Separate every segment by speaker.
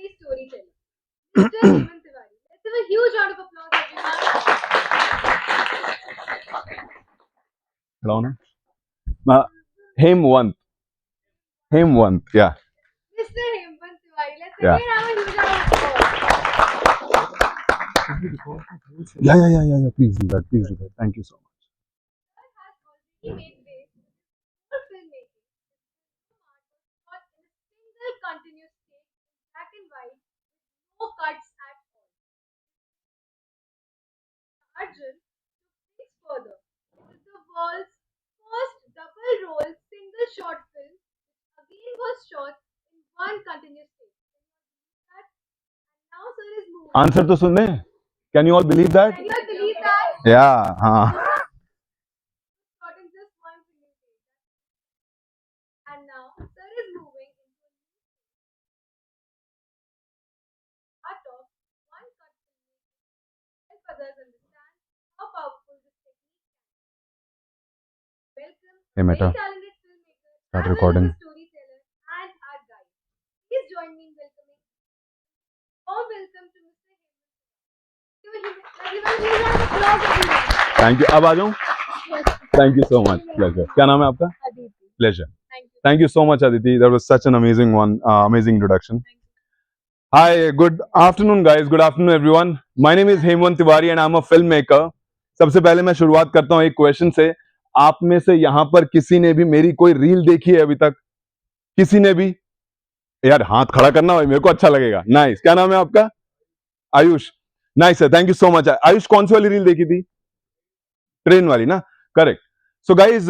Speaker 1: extraordinary storyteller, Mr. Hemant Tiwari. Let's give a huge round of applause, everyone.
Speaker 2: Hello, Hemwant. Hemwant, yeah.
Speaker 1: Mr. Hemant Tiwari. Let's
Speaker 2: Yeah.
Speaker 1: again have a huge round of applause.
Speaker 2: Yeah. Please do that. Thank you so much.
Speaker 1: Sir has already made waves for filmmaking. Shot in a single continuous take in black and white with no cuts at all. Arjun took things further. It is the world's first double roll single shot film, which again was shot in one continuous take. Can you believe that? And now sir is moving.
Speaker 2: Answer to सुन ले. Can you all believe that?
Speaker 1: Can you all believe that?
Speaker 2: Yeah. हाँ.
Speaker 1: Shot in just one single take. And now sir is moving into a new art of one cut filmmaking. Help others understand how powerful this technique can be. Welcome
Speaker 2: Hey,
Speaker 1: a
Speaker 2: Meta.
Speaker 1: very talented filmmaker,
Speaker 2: Start
Speaker 1: as well
Speaker 2: recording.
Speaker 1: as a storyteller and art guide. Please join me in welcoming. Warm welcome to Mr. Hemant. Give a huge round of applause, everyone.
Speaker 2: Thank you. अब आ जाऊँ. Thank you so much. Pleasure. क्या नाम है आपका?
Speaker 1: Aditi.
Speaker 2: Pleasure.
Speaker 1: Thank you.
Speaker 2: Thank you so much, Aditi. That was such an amazing one. Amazing introduction. Hi. Good afternoon, guys. Good afternoon, everyone. My name is Hemant Tiwari and I'm a filmmaker. सबसे पहले मैं शुरुआत करता हूँ एक question से. आप में से यहाँ पर किसी ने भी मेरी कोई रील देखी है अभी तक? किसी ने भी? यार हाथ खड़ा करना भाई, मेरे को अच्छा लगेगा. नाइस. क्या नाम है आपका? Ayush. Nice sir. Thank you so much. Ayush कौन सी वाली रील देखी थी? ट्रेन वाली ना? करेक्ट. सो गाइज,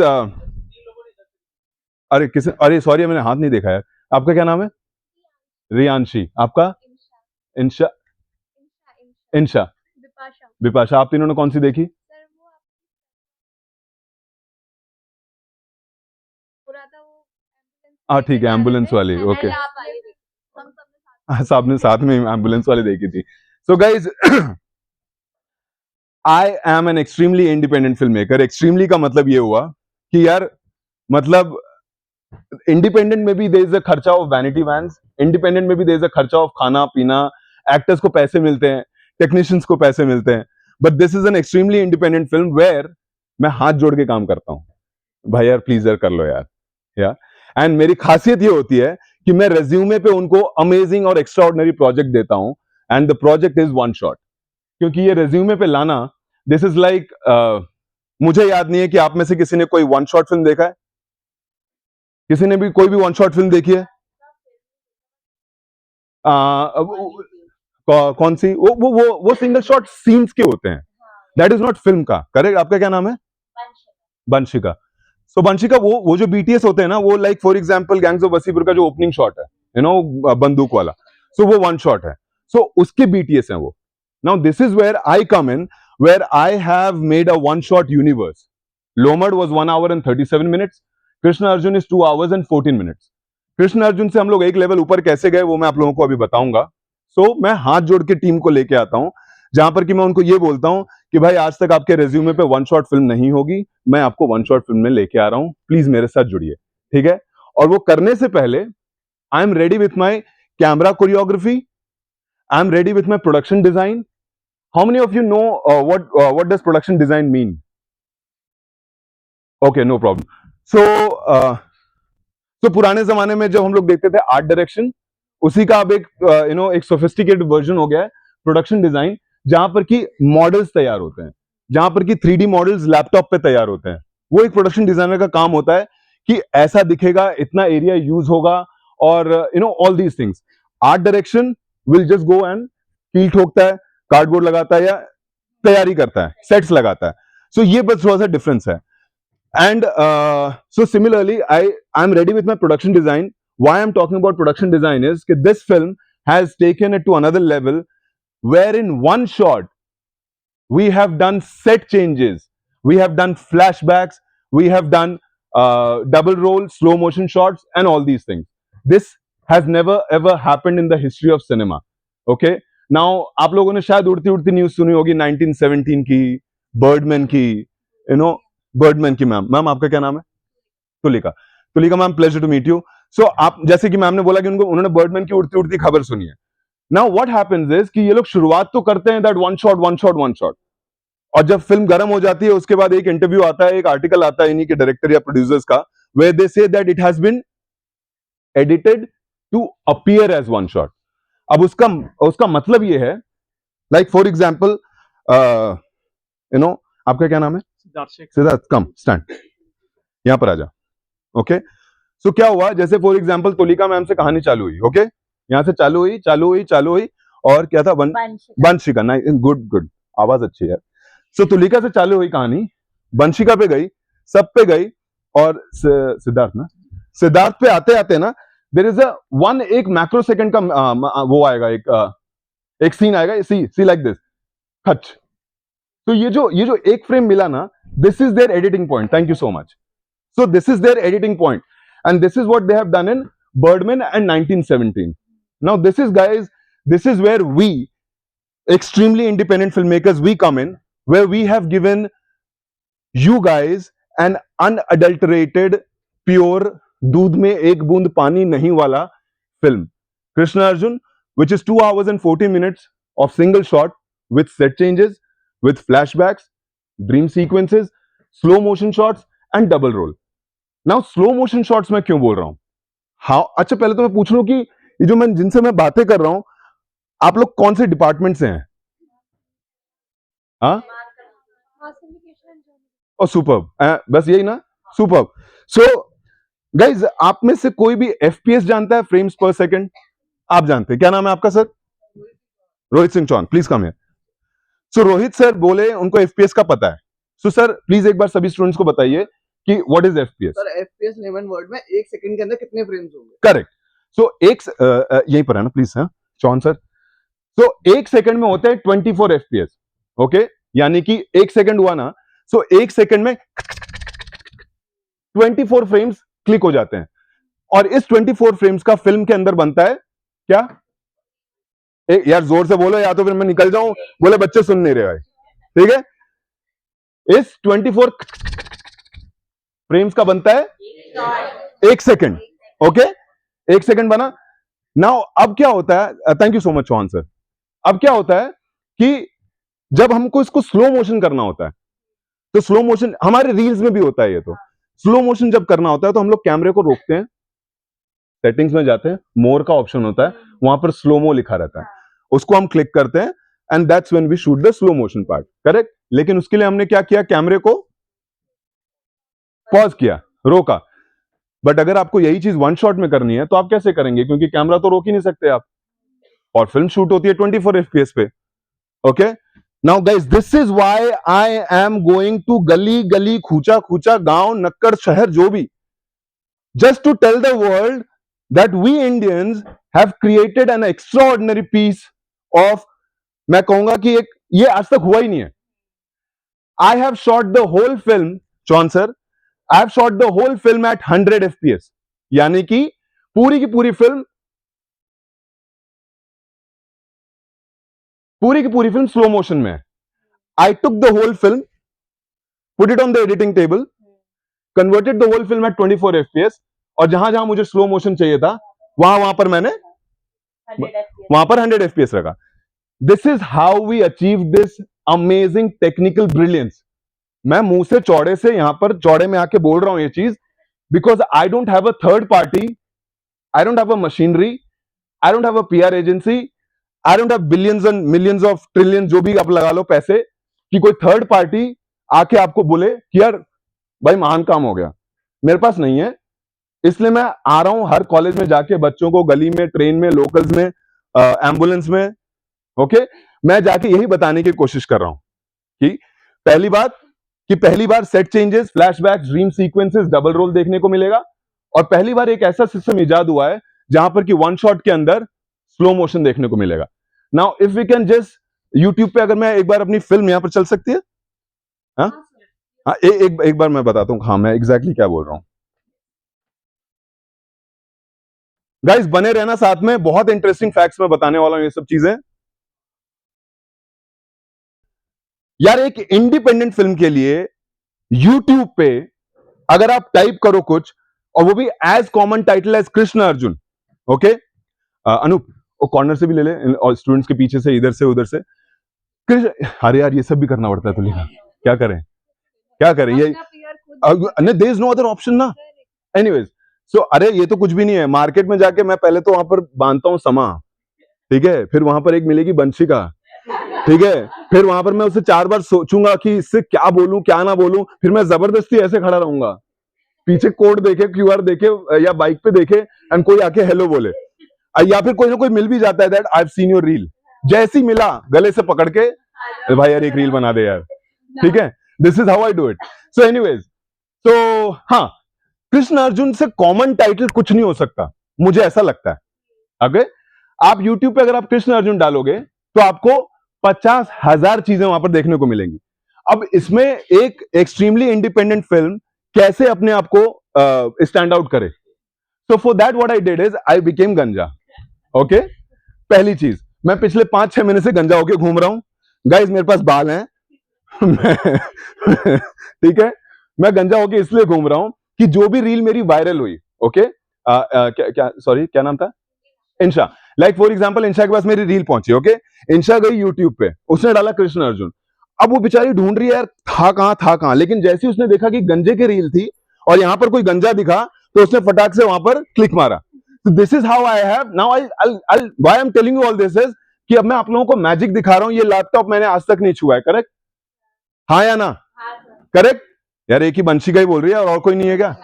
Speaker 2: अरे सॉरी, मैंने हाथ नहीं देखा यार. आपका क्या नाम है? रियांशी. आपका? इंशा. इंशा.
Speaker 1: Vipasha.
Speaker 2: विपाशा. आप तीनों ने कौन सी देखी?
Speaker 1: सर वो पूरा था वो
Speaker 2: हाँ ठीक है, एम्बुलेंस वाली. ओके. सबने साथ में एम्बुलेंस वाली देखी थी. So guys, I am N extremely independent film maker. Extremely का मतलब ये हुआ कि यार, मतलब इंडिपेंडेंट में भी देयर इज अ खर्चा ऑफ वैनिटी वैन्स. इंडिपेंडेंट में भी देयर इज अ खर्चा ऑफ खाना पीना. एक्टर्स को पैसे मिलते हैं, टेक्नीशियंस को पैसे मिलते हैं. But this is an extremely independent film where मैं हाथ जोड़ के काम करता हूं. भाई यार प्लीज यार कर लो यार. या एंड मेरी खासियत ये होती है कि मैं रेज्यूमे पे उनको अमेजिंग और एक्स्ट्राऑर्डिनरी प्रोजेक्ट देता हूं. And the project is one shot. क्योंकि ये रेज्यूमे पे लाना, दिस इज लाइक, मुझे याद नहीं है कि आप में से किसी ने कोई वन शॉट फिल्म देखा है. किसी ने भी कोई भी वन शॉट फिल्म देखी है? कौन सी? वो सिंगल शॉट सीन्स के होते हैं. दैट इज नॉट फिल्म का. करेक्ट. आपका क्या नाम है? बंशिका. सो बंशिका, वो जो बीटीएस होते हैं ना, वो like for example gangs of Wasseypur का जो ओपनिंग शॉट है, यू नो, बंदूक वाला. सो वो वन शॉट है. सो उसके बीटीएस हैं वो. Now this is where I come in, where I have made a one shot universe. Lomad was 1 hour and 37 minutes. Krishna Arjun is 2 hours and 14 minutes. Krishna Arjun से हम लोग एक लेवल ऊपर कैसे गए वो मैं आप लोगों को अभी बताऊंगा. सो मैं हाथ जोड़ के टीम को लेके आता हूं, जहां पर कि मैं उनको ये बोलता हूं कि भाई आज तक आपके रेज्यूमे पे वन शॉट फिल्म नहीं होगी, मैं आपको वन शॉट फिल्म में लेके आ रहा हूं, प्लीज मेरे साथ जुड़िए. ठीक है. और वो करने से पहले I am ready with my camera choreography. I am ready with my production design. How many of you know what does production design mean? Okay, no problem. So पुराने जमाने में जब हम लोग देखते थे आर्ट डायरेक्शन, उसी का अब एक एक सोफिस्टिकेटेड वर्जन हो गया है प्रोडक्शन डिजाइन, जहां पर कि मॉडल्स तैयार होते हैं, जहां पर कि 3D मॉडल्स लैपटॉप पे तैयार होते हैं. वो एक प्रोडक्शन डिजाइनर का काम होता है कि ऐसा दिखेगा, इतना एरिया यूज होगा, और all these things. Art direction will just go and कील ठोकता है, कार्डबोर्ड लगाता है या तैयारी करता है, सेट्स लगाता है. सो ये बस थोड़ा सा डिफरेंस है. And so similarly, I'm ready with my production design. Why I'm talking about production design is that this film has taken it to another level, where in one shot we have done set changes, we have done flashbacks, we have done double roll, slow motion shots, and all these things. This has never ever happened in the history of cinema. Okay. Now आप लोगों ने शायद उड़ती उड़ती news सुनी होगी 1917 की, Birdman की, बर्डमैन की. मैम आपका क्या नाम है? Tulika ma'am, pleasure to meet you. So आप, जैसे कि मैम ने बोला कि उन्होंने बर्डमैन की उड़ती उड़ती खबर सुनी है. नाउ व्हाट हैपेंस इज कि ये लोग शुरुआत तो करते हैं that one shot one shot one shot, और जब फिल्म गर्म हो जाती है उसके बाद एक इंटरव्यू आता है, एक आर्टिकल आता है इन्हीं के डायरेक्टर या प्रोड्यूसर्स का, where they say that it has been edited to appear as one shot. अब उसका उसका मतलब ये है, like for example you know, आपका क्या नाम है? सिद्धार्थ, कम स्टैंड, यहां पर आ जा। ओके, सो क्या हुआ, जैसे फॉर एग्जाम्पल तुलिका मैम से कहानी चालू हुई, ओके, यहां से चालू हुई, और क्या था, वंशिका, गुड गुड, आवाज अच्छी है। सो तुलिका से चालू हुई कहानी, वंशिका पे गई, सब पे गई, और सिद्धार्थ ना, सिद्धार्थ पे आते आते ना, देर इज अ वन, एक मैक्रो सेकंड का वो आएगा, एक सीन आएगा, सी लाइक दिस, खच। तो ये जो एक फ्रेम मिला ना, this is their editing point, thank you so much. So this is their editing point, and this is what they have done in Birdman and 1917। Now this is guys, this is where we extremely independent filmmakers, we come in, where we have given you guys an unadulterated, pure, दूध में एक बूंद पानी नहीं वाला film, Krishna Arjun, which is 2 hours and 40 minutes of single shot with set changes, with flashbacks, dream sequences, slow motion shots and double roll. Now slow motion shots मैं क्यों बोल रहा हूं? हाँ, अच्छा पहले तो मैं पूछ लूं कि ये जो मैं जिनसे मैं बातें कर रहा हूं, आप लोग कौन से डिपार्टमेंट से हैं? हाँ, और सुपर्ब, बस यही ना, सुपर्ब। सो गाइज, आप में से कोई भी एफपीएस जानता है, फ्रेम्स पर सेकंड? आप जानते हैं, क्या नाम है आपका sir? Rohit Singh Chauhan, please come here. So Rohit sir बोले उनको एफपीएस का पता है। सो सर प्लीज एक बार सभी स्टूडेंट्स को बताइए कि what is FPS?
Speaker 3: Sir FPS layman word में 1 सेकंड के अंदर कितने फ्रेम्स होंगे?
Speaker 2: करेक्ट। सो एक यहीं पर है ना प्लीज, हाँ चौहान सर। सो 1 सेकंड में होते हैं 24 एफपीएस, ओके, यानी कि 1 सेकंड हुआ ना, सो 1 सेकंड में 24 फ्रेम्स क्लिक हो जाते हैं, और इस 24 फ्रेम्स का फिल्म के अंदर बनता है क्या? यार जोर से बोलो, या तो फिर मैं निकल जाऊं, बोले बच्चे सुन नहीं रहे भाई, ठीक है? इस 24 फ्रेम्स का बनता है 1 सेकंड, ओके, 1 सेकंड बना। नाउ अब क्या होता है, thank you so much Chauhan sir, अब क्या होता है कि जब हमको इसको स्लो मोशन करना होता है, तो स्लो मोशन हमारे रील्स में भी होता है, ये तो स्लो मोशन जब करना होता है तो हम लोग कैमरे को रोकते हैं, सेटिंग्स में जाते हैं, मोर का ऑप्शन होता है, वहां पर स्लोमो लिखा रहता है, उसको हम क्लिक करते हैं, and that's when we shoot the slow motion part, correct? लेकिन उसके लिए हमने क्या किया, कैमरे को पॉज किया, रोका। बट अगर आपको यही चीज वन शॉट में करनी है तो आप कैसे करेंगे, क्योंकि कैमरा तो रोक ही नहीं सकते आप, और फिल्म शूट होती है 24 एफपीएस पे, okay? Now guys, this is why I am going to गली गली, खूचा खूचा, गांव नक्कड़ शहर, जो भी, just to tell the world that we Indians have created an extraordinary piece of, मैं कहूंगा कि एक, ये आज तक हुआ ही नहीं है। I have shot the whole film, Chauhan sir, I have shot the whole film at 100 fps, यानी कि पूरी की पूरी फिल्म स्लो मोशन में है। I took the whole film, put it on the editing table, converted the whole film at 24 fps, और जहां जहां मुझे स्लो मोशन चाहिए था वहां पर मैंने 100 fps रखा। This is how we achieve this amazing technical brilliance. मैं मुंह से चौड़े से यहां पर चौड़े में आके बोल रहा हूं ये चीज, because I don't have a third party, I don't have a machinery, I don't have a PR agency, I don't have billions and millions of trillion, जो भी आप लगा लो पैसे, कि कोई थर्ड पार्टी आके आपको बोले कि यार भाई महान काम हो गया, मेरे पास नहीं है। इसलिए मैं आ रहा हूं हर कॉलेज में जाके बच्चों को, गली में, ट्रेन में, लोकल्स में, एम्बुलेंस में, ओके, मैं जाके यही बताने की कोशिश कर रहा हूं कि पहली बार set changes, flashbacks, dream sequences, double role देखने को मिलेगा, और पहली बार एक ऐसा सिस्टम इजाद हुआ है जहां पर कि वन शॉट के अंदर स्लो मोशन देखने को मिलेगा। Now if we can just, YouTube पे अगर मैं एक बार अपनी फिल्म यहां पर चल सकती है, हाँ हाँ, एक बार मैं बताता हूं, हाँ मैं एग्जैक्टली क्या बोल रहा हूं। गाइस बने रहना साथ में, बहुत इंटरेस्टिंग फैक्ट्स मैं बताने वाला हूं, ये सब चीजें। यार एक इंडिपेंडेंट फिल्म के लिए YouTube पे अगर आप टाइप करो कुछ, और वो भी as common title as Krishna Arjun, okay Anoop, और कॉर्नर से भी ले ले और स्टूडेंट्स के पीछे से, इधर से उधर से। अरे यार ये सब भी करना पड़ता है तो लिखा, क्या करें क्या करें ये, there is no other option ना। एनीवेज सो अरे ये तो कुछ भी नहीं है, मार्केट में जाके मैं पहले तो वहां पर बांधता हूँ समा, ठीक है, फिर वहां पर एक मिलेगी बंशिका, ठीक है, फिर वहां पर मैं उससे 4 बार सोचूंगा कि इससे क्या बोलूं क्या ना बोलूं, फिर मैं जबरदस्ती ऐसे खड़ा रहूंगा, पीछे कोड देखे, क्यूआर देखे या बाइक पे देखे एंड कोई आके हेलो बोले, या फिर कोई ना कोई मिल भी जाता है that I have seen your reel, जैसे ही मिला गले से पकड़ के भाई यार एक रील बना दे यार, ठीक है, this is how I do it. So anyways तो हाँ, कृष्ण अर्जुन से कॉमन टाइटल कुछ नहीं हो सकता, मुझे ऐसा लगता है। अगर आप YouTube पे अगर आप कृष्ण अर्जुन डालोगे तो आपको 50,000 चीजें वहां पर देखने को मिलेंगी। अब इसमें एक एक्सट्रीमली इंडिपेंडेंट फिल्म कैसे अपने आप को स्टैंड आउट करे, so for that what I did is I became गंजा। ओके, पहली चीज, मैं पिछले 5-6 महीने से गंजा होके घूम रहा हूं गाइस, मेरे पास बाल हैं ठीक है, मैं गंजा होके इसलिए घूम रहा हूं कि जो भी रील मेरी वायरल हुई, ओके, क्या सॉरी क्या नाम था, इंशा, लाइक फॉर एग्जांपल इंशा के पास मेरी रील पहुंची, ओके, इंशा गई यूट्यूब पे, उसने डाला कृष्ण अर्जुन, अब वो बेचारी ढूंढ रही है यार था कहां, लेकिन जैसे उसने देखा कि गंजे की रील थी और यहां पर कोई गंजा दिखा तो उसने फटाक से वहां पर क्लिक मारा। तो this is how I have now I why I am telling you all this is कि अब मैं आप लोगों को मैजिक दिखा रहा हूं, ये लैपटॉप मैंने आज तक नहीं छुआ है, करेक्ट, हाँ या ना, करेक्ट, यार एक ही बंशी का ही बोल रही है और कोई नहीं है क्या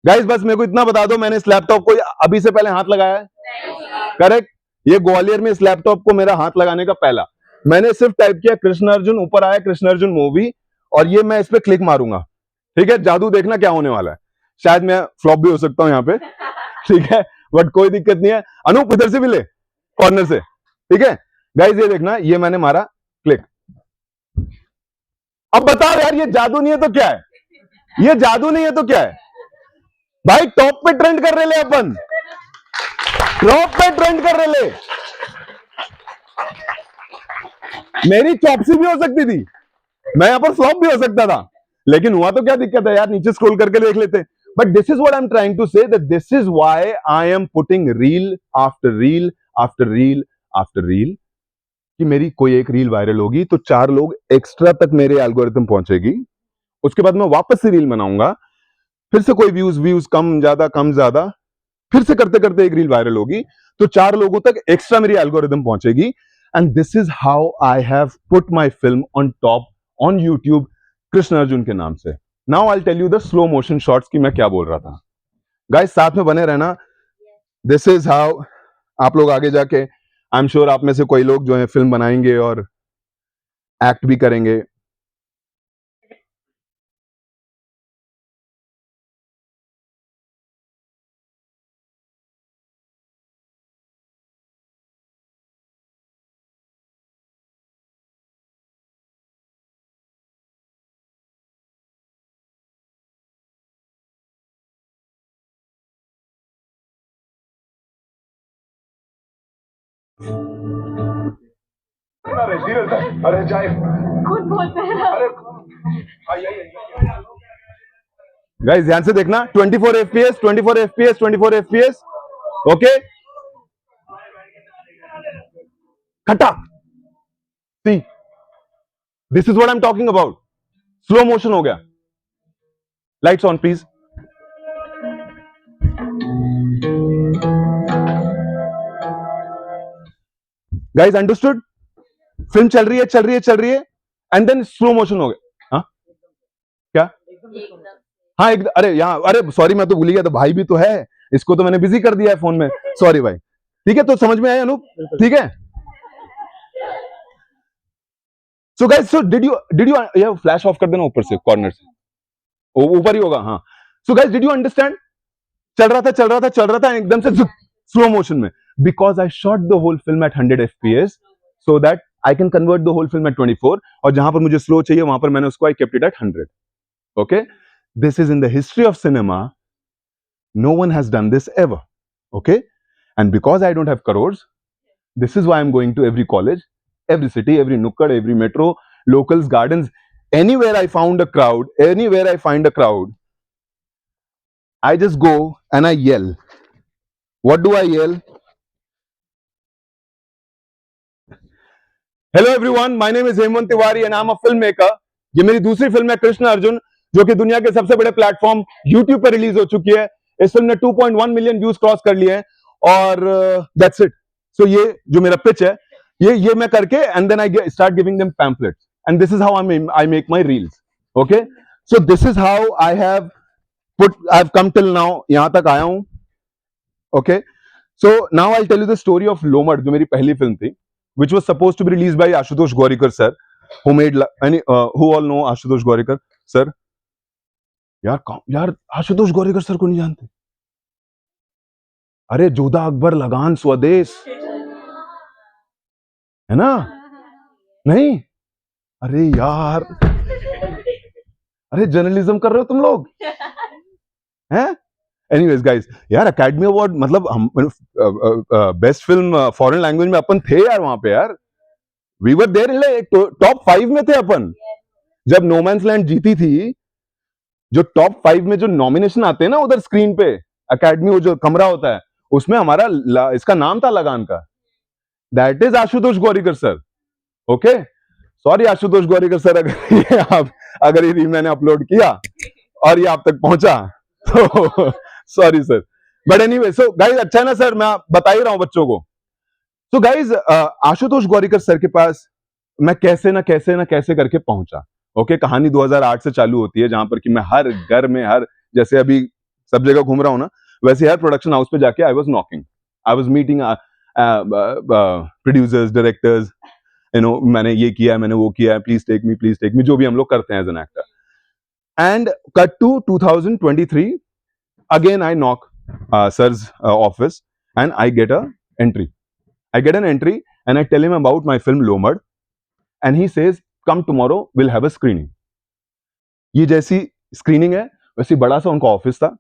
Speaker 2: गाइस, बस मेरे को इतना बता दो मैंने इस लैपटॉप को अभी से पहले हाथ लगाया है, करेक्ट, ये ग्वालियर में इस लैपटॉप को मेरा हाथ लगाने का पहला, मैंने सिर्फ टाइप किया कृष्ण अर्जुन, ऊपर आया कृष्ण अर्जुन मूवी, और ये मैं इस पे क्लिक मारूंगा, ठीक है, जादू देखना क्या होने वाला है, शायद मैं फ्लॉप भी हो सकता हूं यहाँ पे, ठीक है, बट कोई दिक्कत नहीं है, अनूप इधर से भी ले कॉर्नर से, ठीक है गाइस, ये देखना, ये मैंने मारा क्लिक, अब बताओ यार ये जादू नहीं है तो क्या है, ये जादू नहीं है तो क्या है भाई, टॉप पे ट्रेंड कर रहे ले अपन, टॉप पे ट्रेंड कर रहे ले, मेरी चॉपसी भी हो सकती थी, मैं यहां पर फ्लॉप भी हो सकता था, लेकिन हुआ तो क्या दिक्कत है यार, नीचे स्क्रॉल करके देख लेते। But this is what I am trying to say, that this is why I am putting reel after reel after reel after reel, कि मेरी कोई एक रील वायरल होगी तो 4 लोग एक्स्ट्रा तक मेरे एल्गोरिथम पहुंचेगी, उसके बाद मैं वापस से रील बनाऊंगा, फिर से कोई व्यूज कम ज्यादा, फिर से करते करते एक रील वायरल होगी तो 4 लोगों तक एक्स्ट्रा मेरी एल्गोरिथम पहुंचेगी, and this is how I have put my film on top on YouTube Krishna Arjun के नाम से। Now I tell you the slow motion shots की मैं क्या बोल रहा था, गाइस साथ में बने रहना, दिस इज हाउ आप लोग आगे जाके आई एम श्योर आप में से कोई लोग जो है फिल्म बनाएंगे और एक्ट भी करेंगे। अरे जाए
Speaker 1: कौन बोलते हैं
Speaker 2: अरे गाइस ध्यान से देखना, 24 एफपीएस 24 एफपीएस 24 एफपीएस, ओके, खटा, see this is what I am talking about, slow motion हो गया, lights on please, guys understood, film चल रही है एंड देन स्लो मोशन हो गया, हाँ क्या, हाँ एक, अरे यहाँ, अरे सॉरी मैं तो भूल गया था, भाई भी तो है, इसको तो मैंने बिजी कर दिया है फोन में, सॉरी भाई, ठीक है, तो समझ में आया अनूप, ठीक है, so guys so did you ये फ्लैश ऑफ कर देना ऊपर से कॉर्नर से, ऊपर ही होगा, हाँ, so guys did you understand, चल रहा था एकदम से स्लो मोशन में, because I shot the whole film at 100 fps so that I can convert the whole film at 24, और जहां पर मुझे स्लो चाहिए वहां पर मैंने उसको I kept it at 100, okay, this is in the history of cinema, no one has done this ever, okay, and because I don't have crores, this is why I'm going to every college, every city, every nukkad, every metro, locals, gardens, anywhere I find a crowd, I just go and I yell. What do I yell? Hello everyone, my name is Hemant Tiwari and I am a film maker. ये मेरी दूसरी film है कृष्ण अर्जुन, जो कि दुनिया के सबसे बड़े प्लेटफॉर्म YouTube पर रिलीज हो चुकी है। इस फिल्म ने 2.1 मिलियन व्यूज क्रॉस कर लिए हैं और दैट्स इट। सो ये जो मेरा पिच है, ये मैं करके and then I start giving them pamphlets and this is how I make my reels. Okay, so this is how I have come till now, यहां तक आया हूं। Okay, so now I tell you the story of Lomad, जो मेरी पहली film थी, which was supposed to be released by Ashutosh Gorikar sir, who made who all know Ashutosh Gorikar sir? यार Ashutosh गोरेकर sir को नहीं जानते? अरे जोधा अकबर लगान स्वदेश, है ना? नहीं? अरे यार, अरे जर्नलिज्म कर रहे हो तुम लोग हैं? एनीवेज गाइस, यार अकेडमी अवार्ड मतलब हम बेस्ट फिल्म फॉरेन लैंग्वेज में अपन थे यार वहां पे यार। वी वर देयर, टॉप 5 में थे अपन। जब नो मैंस लैंड जीती थी, जो टॉप 5 में जो नॉमिनेशन आते हैं ना उधर स्क्रीन पे, अकेडमी वो जो कमरा होता है, उसमें हमारा इसका नाम था लगान का। That is Ashutosh Gowariker sir. Okay, sorry Ashutosh Gowariker sir, अगर ये मैंने अपलोड किया और ये आप तक पहुंचा तो sorry sir, but anyway. So guys, अच्छा है ना सर, मैं बता ही रहा हूं बच्चों को। So guys, Ashutosh Gowariker sir के पास मैं कैसे ना कैसे करके पहुंचा। ओके, कहानी 2008 से चालू होती है, जहां पर कि मैं हर घर में, हर जैसे अभी सब जगह घूम रहा हूं ना, वैसे हर प्रोडक्शन हाउस पे जाके I was knocking, I was meeting producers, directors, मैंने ये किया है, मैंने वो किया है, प्लीज टेक मी, जो भी हम लोग करते हैं as an actor. And cut to 2023, again I knock sir's office and I get a entry. I get an entry and I tell him about my film Lomad and he says, come tomorrow, we'll have a screening. ये जैसी screening है वैसे बड़ा सा उनका office था,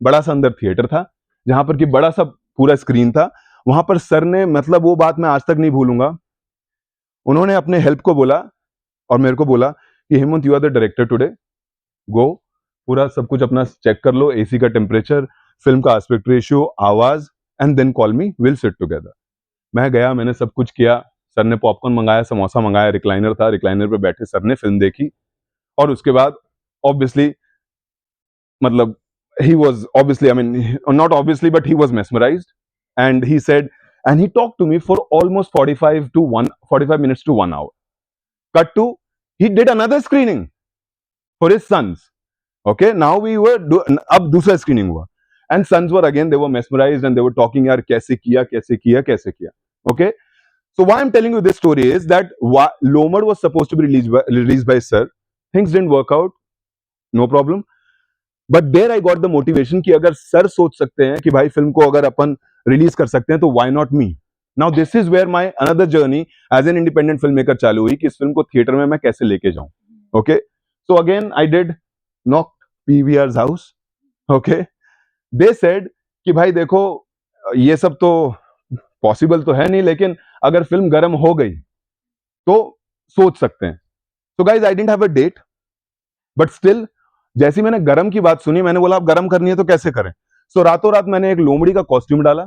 Speaker 2: बड़ा सा अंदर थिएटर था, जहां पर कि बड़ा सा पूरा स्क्रीन था। वहां पर सर ने, मतलब वो बात मैं आज तक नहीं भूलूंगा, उन्होंने अपने हेल्प को बोला और मेरे को बोला कि Hemant, you are the director today, go, पूरा सब कुछ अपना चेक कर लो, एसी का टेम्परेचर, फिल्म का एस्पेक्ट रेशियो, आवाज, and then call me, will sit together. मैं गया, मैंने सब कुछ किया। सर ने पॉपकॉर्न मंगाया, समोसा मंगाया, रिक्लाइनर था, रिक्लाइनर पे बैठे सर ने फिल्म देखी और उसके बाद ऑब्वियसली, मतलब he was obviously, I mean, not obviously, but he was mesmerized and he said, and he talked to me for almost 45 minutes to 1 hour. Cut to, he did another screening for his sons. Okay, now we were अब दूसरा screening हुआ and sons were again, they were mesmerized and they were talking, यार कैसे किया। Okay, so why I'm telling you this story is that Lomad was supposed to be released by sir. Things didn't work out, no problem, but there I got the motivation कि अगर sir सोच सकते हैं कि भाई film को अगर अपन release कर सकते हैं तो why not me? Now this is where my another journey as an independent filmmaker चालू हुई कि इस फिल्म को थिएटर में मैं कैसे लेके जाऊं। Okay, so again I did knock PVR's house. Okay, they said कि भाई देखो, ये सब तो पॉसिबल तो है नहीं, लेकिन अगर फिल्म गर्म हो गई तो सोच सकते हैं। So guys, I didn't have a date, but still, जैसी मैंने गरम की बात सुनी, मैंने बोला अब गरम करनी है तो कैसे करें। सो रातों रात मैंने एक लोमड़ी का कॉस्ट्यूम डाला,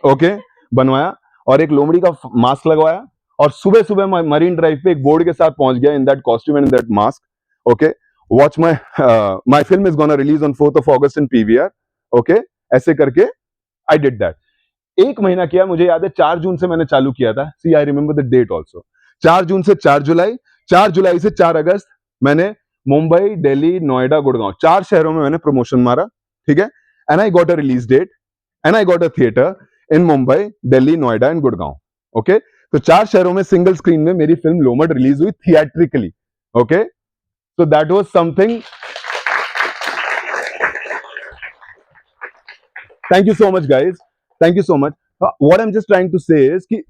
Speaker 2: ओके, बनवाया, और एक लोमड़ी का मास्क लगवाया, और सुबह सुबह मैं मरीन ड्राइव पे एक बोर्ड के साथ पहुंच गया in that costume and in that mask. Okay, watch my film is gonna release on 4th of August in PVR। Okay, ऐसे करके आई डिड दैट। एक महीना किया, मुझे याद है 4 जून से मैंने चालू किया था। See, I remember the date also. 4 June से 4 जुलाई, 4 जुलाई से 4 अगस्त मैंने मुंबई, दिल्ली, नोएडा, गुड़गांव, 4 शहरों में मैंने प्रमोशन मारा। ठीक है, and I got a release date and I got a theatre in Mumbai, Delhi, Noida and Gurgaon. Okay, तो 4 शहरों में सिंगल स्क्रीन में मेरी फिल्म लोमड़ रिलीज हुई theatrically. Okay, so that was something. Thank you so much guys, thank you so much. What I am just trying to say is कि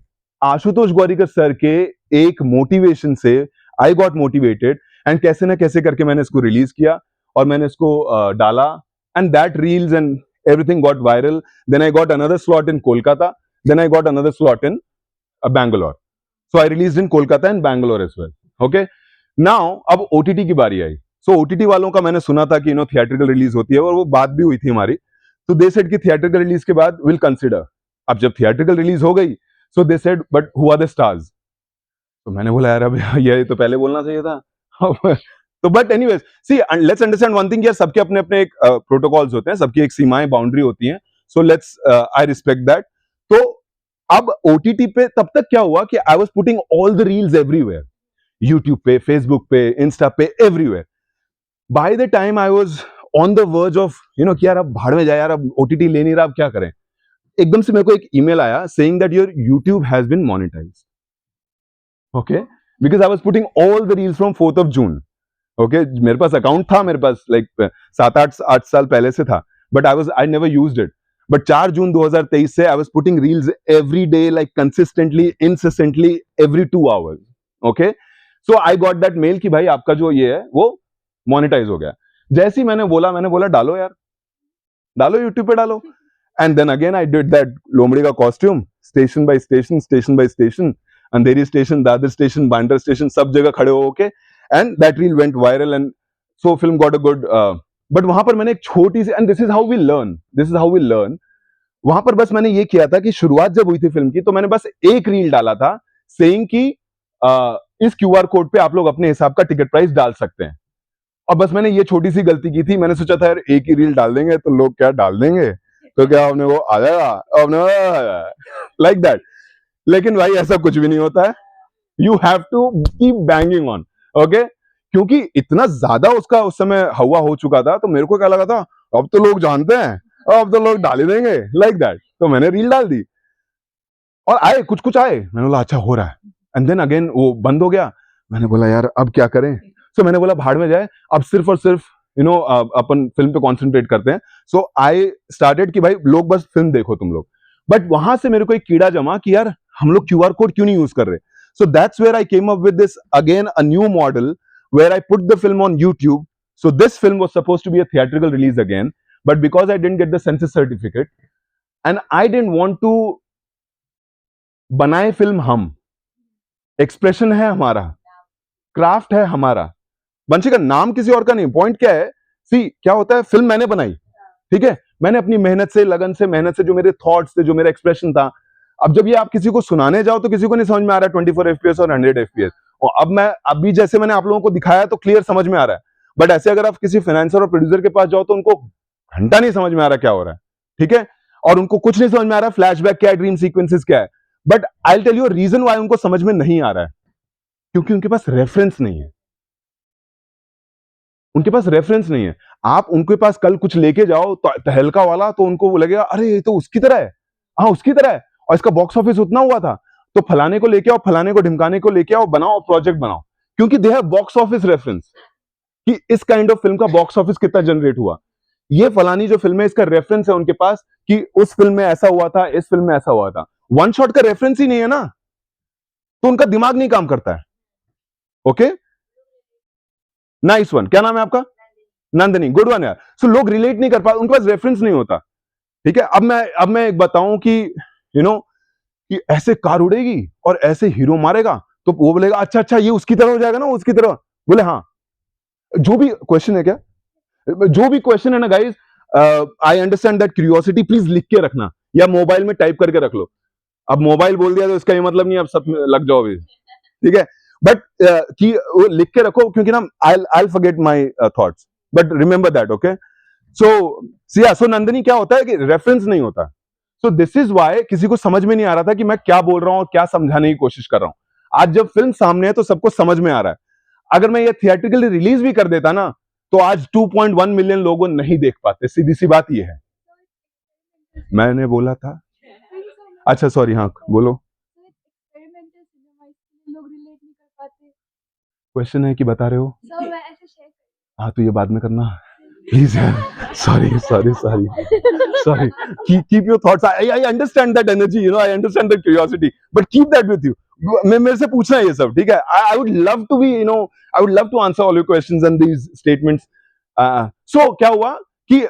Speaker 2: Ashutosh Gowariker sir के एक motivation से आई गॉट मोटिवेटेड एंड कैसे ना कैसे करके मैंने इसको रिलीज किया और मैंने इसको डाला, and that reels and everything got viral. Then I got another slot in Kolkata, then I got another slot in Bangalore. So I released in Kolkata and Bangalore as well. Okay, now अब OTT की बारी आई। So OTT वालों का मैंने सुना था कि theatrical release होती है, और वो बात भी हुई थी हमारी। तो दे सेड कि थिएट्रिकल रिलीज के बाद विल कंसिडर। अब जब थिएट्रिकल रिलीज हो गई, so they said, but who are the stars? तो मैंने बोला यार अब ये तो पहले बोलना चाहिए था। तो but anyways see let's understand one thing यार, सबके अपने अपने एक प्रोटोकॉल्स होते हैं, सबकी एक सीमाएं बाउंड्री होती हैं, so let's I respect that. तो अब ओटीटी पे तब तक क्या हुआ कि आई was putting all the reels everywhere, YouTube पे, फेसबुक पे, इंस्टा पे, everywhere. By the time I was on the verge of कि यार अब भाड़ में जाए यार, अब ओटीटी ले नहीं रहा, अब क्या करें, एकदम से मेरे को एक ईमेल आया saying that your YouTube has been monetised. Okay, because I was putting all the reels from 4th of June। Okay, मेरे पास अकाउंट था, मेरे पास लाइक 7-8 साल पहले से था, but I never used it. But 4 June 2023 से I was putting reels every day, like consistently, insistently, every 2 hours. Okay, so I got that mail कि भाई आपका जो ये है वो मोनेटाइज हो गया। जैसे ही मैंने बोला डालो यार, डालो यूट्यूब पे डालो। And then again I did that लोमड़ी का costume, station by station, station by station, Andheri station, Dadar station, Bandra station, सब जगह खड़े होके, and that reel went viral, and so film got a good. But वहां पर मैंने एक छोटी सी, and this is how we learn, वहां पर बस मैंने ये किया था कि शुरुआत जब हुई थी फिल्म की, तो मैंने बस एक रील डाला था सेइंग कि इस क्यूआर कोड पे आप लोग अपने हिसाब का टिकट प्राइस डाल सकते हैं। और बस मैंने ये छोटी सी गलती की थी, मैंने सोचा था यार एक ही रील डाल देंगे तो लोग क्या डाल देंगे, तो क्या अपने वो आ जाएगा, अपने लाइक दैट। लेकिन भाई ऐसा कुछ भी नहीं होता है, you have to keep banging on. Okay, क्योंकि इतना ज्यादा उसका उस समय हवा हो चुका था, तो मेरे को क्या लगा था, अब तो लोग जानते हैं, अब तो लोग डाल ही देंगे, लाइक दैट। तो मैंने रील डाल दी और आए कुछ कुछ आए, मैंने बोला अच्छा हो रहा है, एंड देन अगेन वो बंद हो गया। मैंने बोला यार अब क्या करें, सो मैंने बोला भाड़ में जाए, अब सिर्फ और सिर्फ अपन फिल्म पे कॉन्सेंट्रेट करते हैं। सो आई स्टार्टेड कि भाई लोग बस फिल्म देखो तुम लोग। बट वहां से मेरे को एक कीड़ा जमा कि यार हम लोग क्यूआर कोड क्यों नहीं यूज कर रहे। So that's where I came up with this again a new model where I put the film on YouTube. So this film was supposed to be a theatrical release again, but because I didn't get the censor certificate and I didn't want to बनाए film, हम expression है हमारा, craft है हमारा, वंशी का नाम किसी और का नहीं। पॉइंट क्या है, सी क्या होता है, फिल्म मैंने बनाई, ठीक है, मैंने अपनी मेहनत से, लगन से, मेहनत से, जो मेरे थॉट्स थे, जो मेरा एक्सप्रेशन था। अब जब ये आप किसी को सुनाने जाओ तो किसी को नहीं समझ में आ रहा है 24 FPS और 100 FPS। और अब मैं अभी जैसे मैंने आप लोगों को दिखाया तो क्लियर समझ में आ रहा है, बट ऐसे अगर आप किसी फाइनेंसर और प्रोड्यूसर के पास जाओ तो उनको घंटा नहीं समझ में आ रहा क्या हो रहा है, ठीक है, और उनको कुछ नहीं समझ में आ रहा फ्लैशबैक क्या है, ड्रीम सीक्वेंसेस क्या है। But I will tell you reason why उनको समझ में नहीं आ रहा है, क्योंकि उनके पास रेफरेंस नहीं है, उनके पास रेफरेंस नहीं है। आप उनके पास कल कुछ लेके जाओ तो तहलका वाला, तो उनको वो लगेगा अरे ये तो उसकी तरह है, हाँ उसकी तरह है, और इसका बॉक्स ऑफिस उतना हुआ था, तो फलाने को लेके आओ, फलाने को ढिमकाने को लेके आओ, बनाओ प्रोजेक्ट बनाओ, क्योंकि they have box office reference कि इस काइंड ऑफ फिल्म का बॉक्स ऑफिस कितना जनरेट हुआ। ये फलानी जो फिल्म है इसका रेफरेंस है उनके पास कि उस फिल्म में ऐसा हुआ था, इस फिल्म में ऐसा हुआ था। वन शॉट का रेफरेंस ही नहीं है ना, तो उनका दिमाग नहीं काम करता है। ओके, नाइस वन, क्या नाम है आपका? नंदनी, गुड वन यार। सो लोग रिलेट नहीं कर पाते, उनके पास रेफरेंस नहीं होता, ठीक है। अब मैं एक बताऊं कि कि ऐसे कार उड़ेगी और ऐसे हीरो मारेगा, तो वो बोलेगा अच्छा अच्छा ये उसकी तरह हो जाएगा ना, उसकी तरह, बोले हाँ। जो भी क्वेश्चन है, क्या जो भी क्वेश्चन है ना guys, I understand that curiosity, please लिख के रखना या मोबाइल में टाइप करके रख लो। अब मोबाइल बोल दिया तो इसका ये मतलब नहीं अब सब लग जाओ भी, ठीक है, बट कि वो लिख के रखो, क्योंकि ना I forget my thoughts, but remember that. Okay, so Nandini क्या होता है कि रेफरेंस नहीं होता। सो दिस इज वाई किसी को समझ में नहीं आ रहा था कि मैं क्या बोल रहा हूं और क्या समझाने की कोशिश कर रहा हूं। आज जब फिल्म सामने है तो सबको समझ में आ रहा है। अगर मैं ये थिएट्रिकली रिलीज भी कर देता ना, तो आज 2.1 मिलियन लोगों नहीं देख पाते, सीधी सी बात ये है। मैंने बोला था, अच्छा सॉरी, हाँ बोलो।
Speaker 1: एक्सपेरिमेंटल सिनेमा, इसलिए लोग रिलेट नहीं कर पाते।
Speaker 2: क्वेश्चन है कि बता रहे हो?
Speaker 1: सर मैं ऐसे शेयर
Speaker 2: हाँ तो ये बाद में करना प्लीज यार, sorry, keep your thoughts. I understand that energy, I understand that curiosity, but keep that with you. मेरे से पूछना है ये सब, ठीक है। I would love to be, I would love to answer all your questions and these statements. So क्या हुआ कि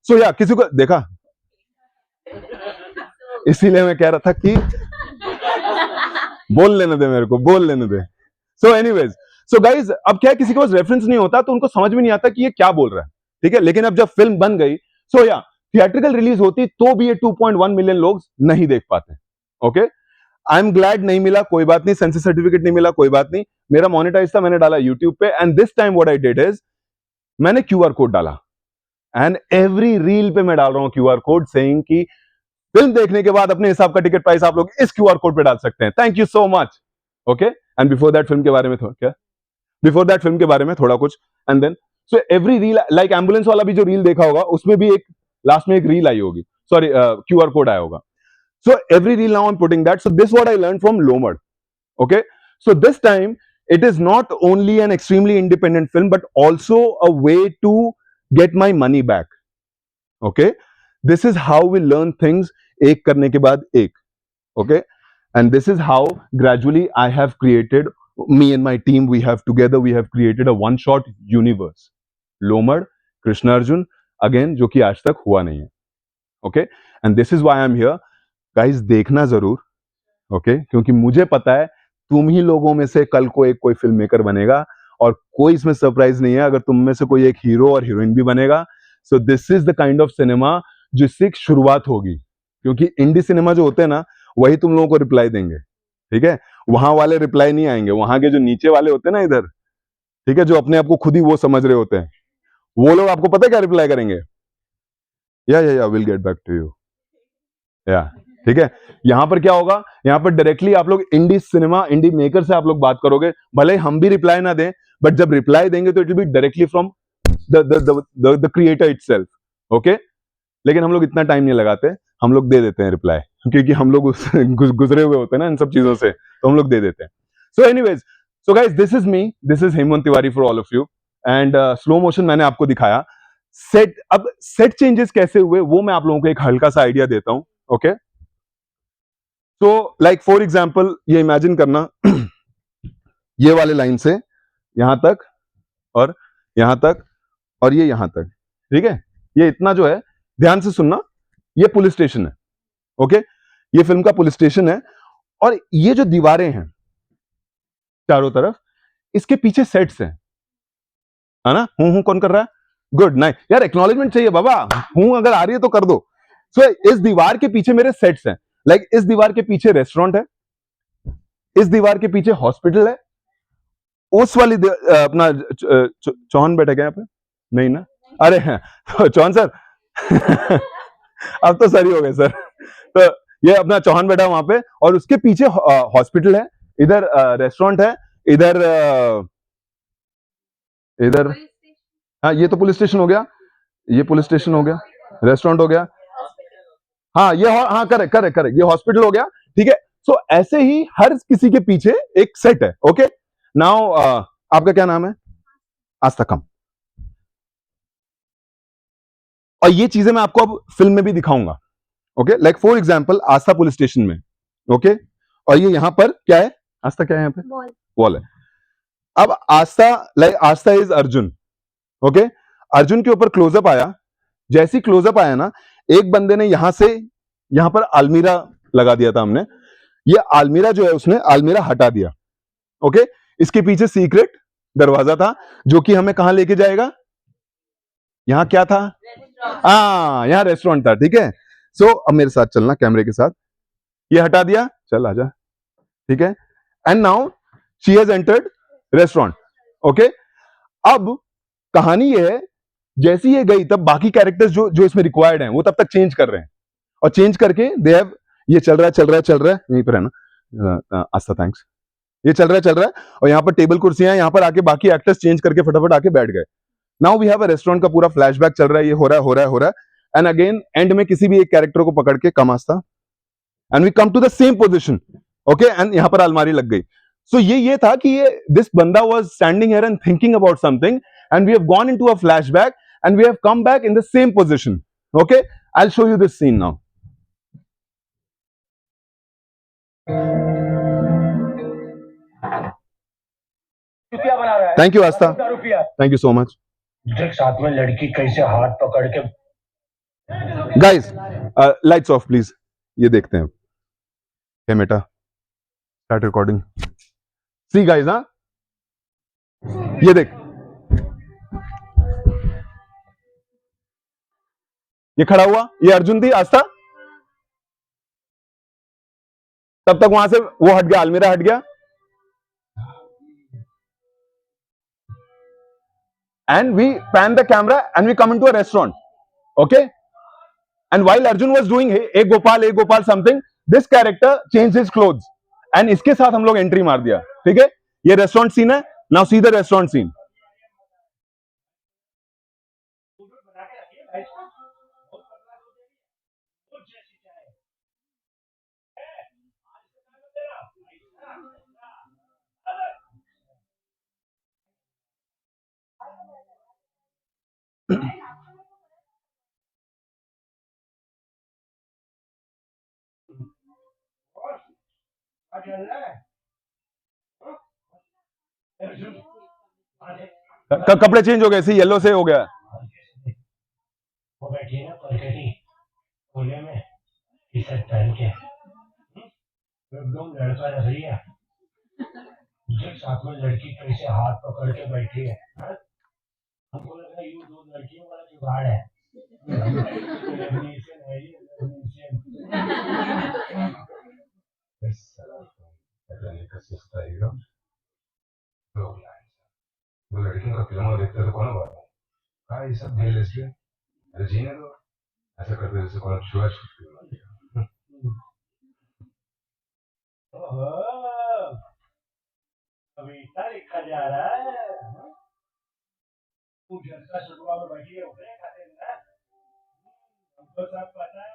Speaker 2: so yeah, किसी को देखा, इसीलिए मैं कह रहा था कि बोल लेने दे मेरे को, बोल लेने दे। So anyways, so guys, अब क्या है, किसी के पास रेफरेंस नहीं होता तो उनको समझ में नहीं आता कि ये क्या बोल रहा है, ठीक है। लेकिन अब जब फिल्म बन गई, सो या थिएट्रिकल रिलीज होती तो भी ये 2.1 मिलियन लोग नहीं देख पाते। ओके, आई एम ग्लैड नहीं मिला, कोई बात नहीं, सेंसर सर्टिफिकेट नहीं मिला, कोई बात नहीं, मेरा मोनेटाइज था, मैंने डाला यूट्यूब पे, and this time what I did is मैंने क्यूआर कोड डाला, एंड एवरी रील पे मैं डाल रहा हूं क्यूआर कोड, सेइंग कि फिल्म देखने के बाद अपने हिसाब का टिकट प्राइस आप लोग इस क्यूआर कोड पे डाल सकते हैं, thank you so much. Okay, and before that film के बारे में क्या, बिफोर दैट फिल्म के बारे में थोड़ा कुछ, and then so every reel, like ambulance वाला भी जो रील देखा होगा उसमें भी एक लास्ट में एक रील आई होगी, सॉरी क्यूआर कोड आया होगा. So every reel now I'm putting that. So this is what I learned from Lomad. Okay. So this time it is not only an extremely independent film, but also a way to get my money back. Okay. This is how we learn things एक करने के बाद एक. Okay. And this is how gradually I have created, me and my team, we have created a one shot universe. Lomad, Krishna Arjun, again, जो कि आज तक हुआ नहीं है. Okay. And this is why I'm here. Guys देखना जरूर, okay, क्योंकि मुझे पता है तुम ही लोगों में से कल को एक कोई फिल्म मेकर बनेगा, और कोई इसमें सरप्राइज नहीं है अगर तुम में से कोई एक हीरो और हीरोइन भी बनेगा. सो this is the kind of cinema जिससे एक शुरुआत होगी, क्योंकि इंडी सिनेमा जो होते हैं ना वही तुम लोगों को रिप्लाई देंगे, ठीक है, वहां वाले रिप्लाई नहीं आएंगे, वहां के जो नीचे वाले होते हैं ना इधर, ठीक है, जो अपने आप को खुद ही वो समझ रहे होते हैं, वो लोग आपको पता है क्या रिप्लाई करेंगे, या will get back to you, या ठीक है. यहां पर क्या होगा, यहां पर डायरेक्टली आप लोग इंडी सिनेमा, इंडी मेकर से आप लोग बात करोगे, भले हम भी रिप्लाई ना दें, बट जब रिप्लाई देंगे तो it will be directly from the creator itself. Okay, लेकिन हम लोग इतना टाइम नहीं लगाते, हम लोग दे देते हैं रिप्लाई, क्योंकि हम लोग गुजरे हुए होते हैं ना इन सब चीजों से, तो हम लोग दे देते हैं. So anyways, so guys, this is me, this is Hemant Tiwari for all of you. And slow motion मैंने आपको दिखाया. सेट, अब सेट चेंजेस कैसे हुए वो मैं आप लोगों को एक हल्का सा आइडिया देता हूं. ओके, तो लाइक फॉर एग्जाम्पल ये इमेजिन करना, ये वाले लाइन से यहां तक और यहां तक और ये यहां तक, ठीक है, ये इतना जो है, ध्यान से सुनना, ये पुलिस स्टेशन है. ओके, ये फिल्म का पुलिस स्टेशन है, और ये जो दीवारें हैं चारों तरफ, इसके पीछे सेट्स हैं, है ना. हूं कौन कर रहा है, गुड नाइट यार, एक्नॉलेजमेंट चाहिए बाबा, हूं अगर आ रही है तो कर दो. सो इस दीवार के पीछे मेरे सेट्स हैं, लाइक इस दीवार के पीछे रेस्टोरेंट है, इस दीवार के पीछे हॉस्पिटल है, उस वाली अपना चौहान बैठे गए यहाँ पे, नहीं ना, अरे हैं तो चौहान सर अब तो सर ही हो गए सर. तो ये अपना चौहान बैठा वहां पे, और उसके पीछे हॉस्पिटल है, इधर रेस्टोरेंट है, इधर इधर, हाँ ये तो पुलिस स्टेशन हो गया, ये पुलिस स्टेशन हो गया, रेस्टोरेंट हो गया, हाँ ये, हाँ करेक्ट करेक्ट करेक्ट, ये हॉस्पिटल हो गया, ठीक है. सो ऐसे ही हर किसी के पीछे एक सेट है. ओके, नाउ आपका क्या नाम है, आस्था कम, और ये चीजें मैं आपको अब फिल्म में भी दिखाऊंगा. Okay, like for example Aastha police station में, ओके, और ये यहां पर क्या है, आस्था क्या है, यहाँ पे वॉल है. अब Aastha, like Aastha is Arjun. Okay, Arjun के ऊपर क्लोजअप आया, जैसी क्लोजअप आया ना, एक बंदे ने यहां से यहां पर अलमीरा लगा दिया था हमने, ये अलमीरा जो है उसने अलमीरा हटा दिया. ओके, इसके पीछे सीक्रेट दरवाजा था जो कि हमें कहां लेके जाएगा, यहां क्या था, हाँ यहां रेस्टोरेंट था, ठीक है. सो अब मेरे साथ चलना कैमरे के साथ, ये हटा दिया, चल आजा, ठीक है. And now she has entered restaurant. Okay, अब कहानी ये है, जैसी ये गई तब बाकी कैरेक्टर्स जो जो इसमें रिक्वायर्ड हैं वो तब तक चेंज कर रहे हैं, और चेंज करके दे हैव, ये चल रहा है यहीं पर है ना, आस्था थैंक्स, ये चल रहा है, और यहाँ पर टेबल कुर्सियां, यहाँ पर आके बाकी एक्टर्स चेंज करके फटाफट आके बैठ गए. Now we have a restaurant का पूरा फ्लैशबैक चल रहा है, ये हो रहा है, एंड अगेन एंड में किसी भी एक कैरेक्टर को पकड़ के come Aastha, and we come to the same position. Okay, and यहाँ पर अलमारी लग गई. सो ये था कि ये दिस बंदा was standing here and thinking about something, and we have gone into a flashback, and we have come back in the same position. Okay, I will show you this scene now. रुपया बना रहा है, thank you Aastha, thank you so much.
Speaker 4: देख साथ में लड़की कैसे हाथ पकड़ के,
Speaker 2: गाइस लाइट्स ऑफ प्लीज, ये देखते हैं. हे बेटा, स्टार्ट रिकॉर्डिंग. सी गाइस, हाँ ये देख, ये खड़ा हुआ, ये अर्जुन थी, आस्था, तब तक वहां से वो हट गया, अलमीरा हट गया, and we pan the camera and we come into a restaurant. Okay, and while Arjun was doing hey Gopal something, this character changed his clothes and इसके साथ हम लोग एंट्री मार दिया. ठीक है, ये रेस्टोरेंट सीन है. Now see the restaurant scene. कपड़े चेंज हो गए, सी येलो से हो गया.
Speaker 4: वो बैठी है ना परकेटी कोने में टी शर्ट पहन के एकदम लड़का लग रही है. जब साथ में लड़की कैसे हाथ पकड़ के बैठी है, हाँ? हमको लग रहा है ये दो लड़कियों वाला जुगाड़ है. लेमिनेशन है ये, लेमिनेशन.
Speaker 2: वो लड़कियों का फिल्म देखते तो कौन बात है, ये सब गेल लेस्बियन, अरे जीने दो, ऐसा करते जैसे कौन छुआ छूट.
Speaker 4: कविता लिखा जा रहा है. तू जनता शुरुआत में बैठी है उठे खाते हैं ना, हमको सब पता है.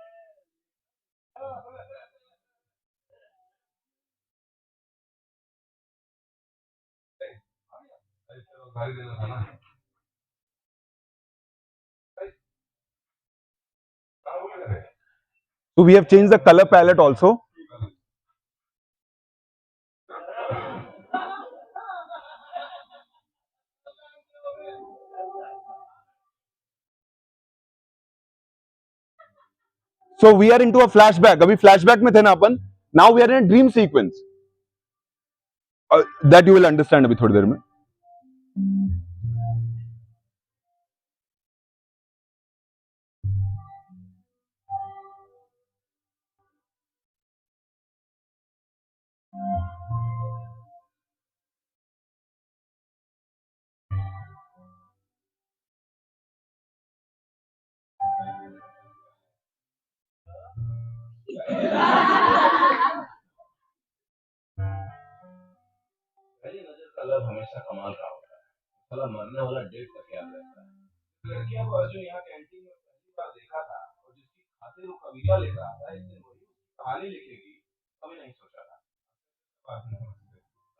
Speaker 2: गाली देना था ना. So we have changed the color palette also. So we are into a flashback. अभी flashback में थे ना अपन. Now we are in a dream sequence. That you will understand अभी थोड़ी देर में.
Speaker 5: पहली नजर का लव हमेशा कमाल का होता है. साला मरने वाला डेट तक याद रहता है. लड़कियों को अर्जुन यहाँ कैंटीन में पहली बार देखा था और जिसकी खातिर वो कविता लिख रहा था, इस दिन वही कहानी लिखेगी, कभी नहीं सोचा था.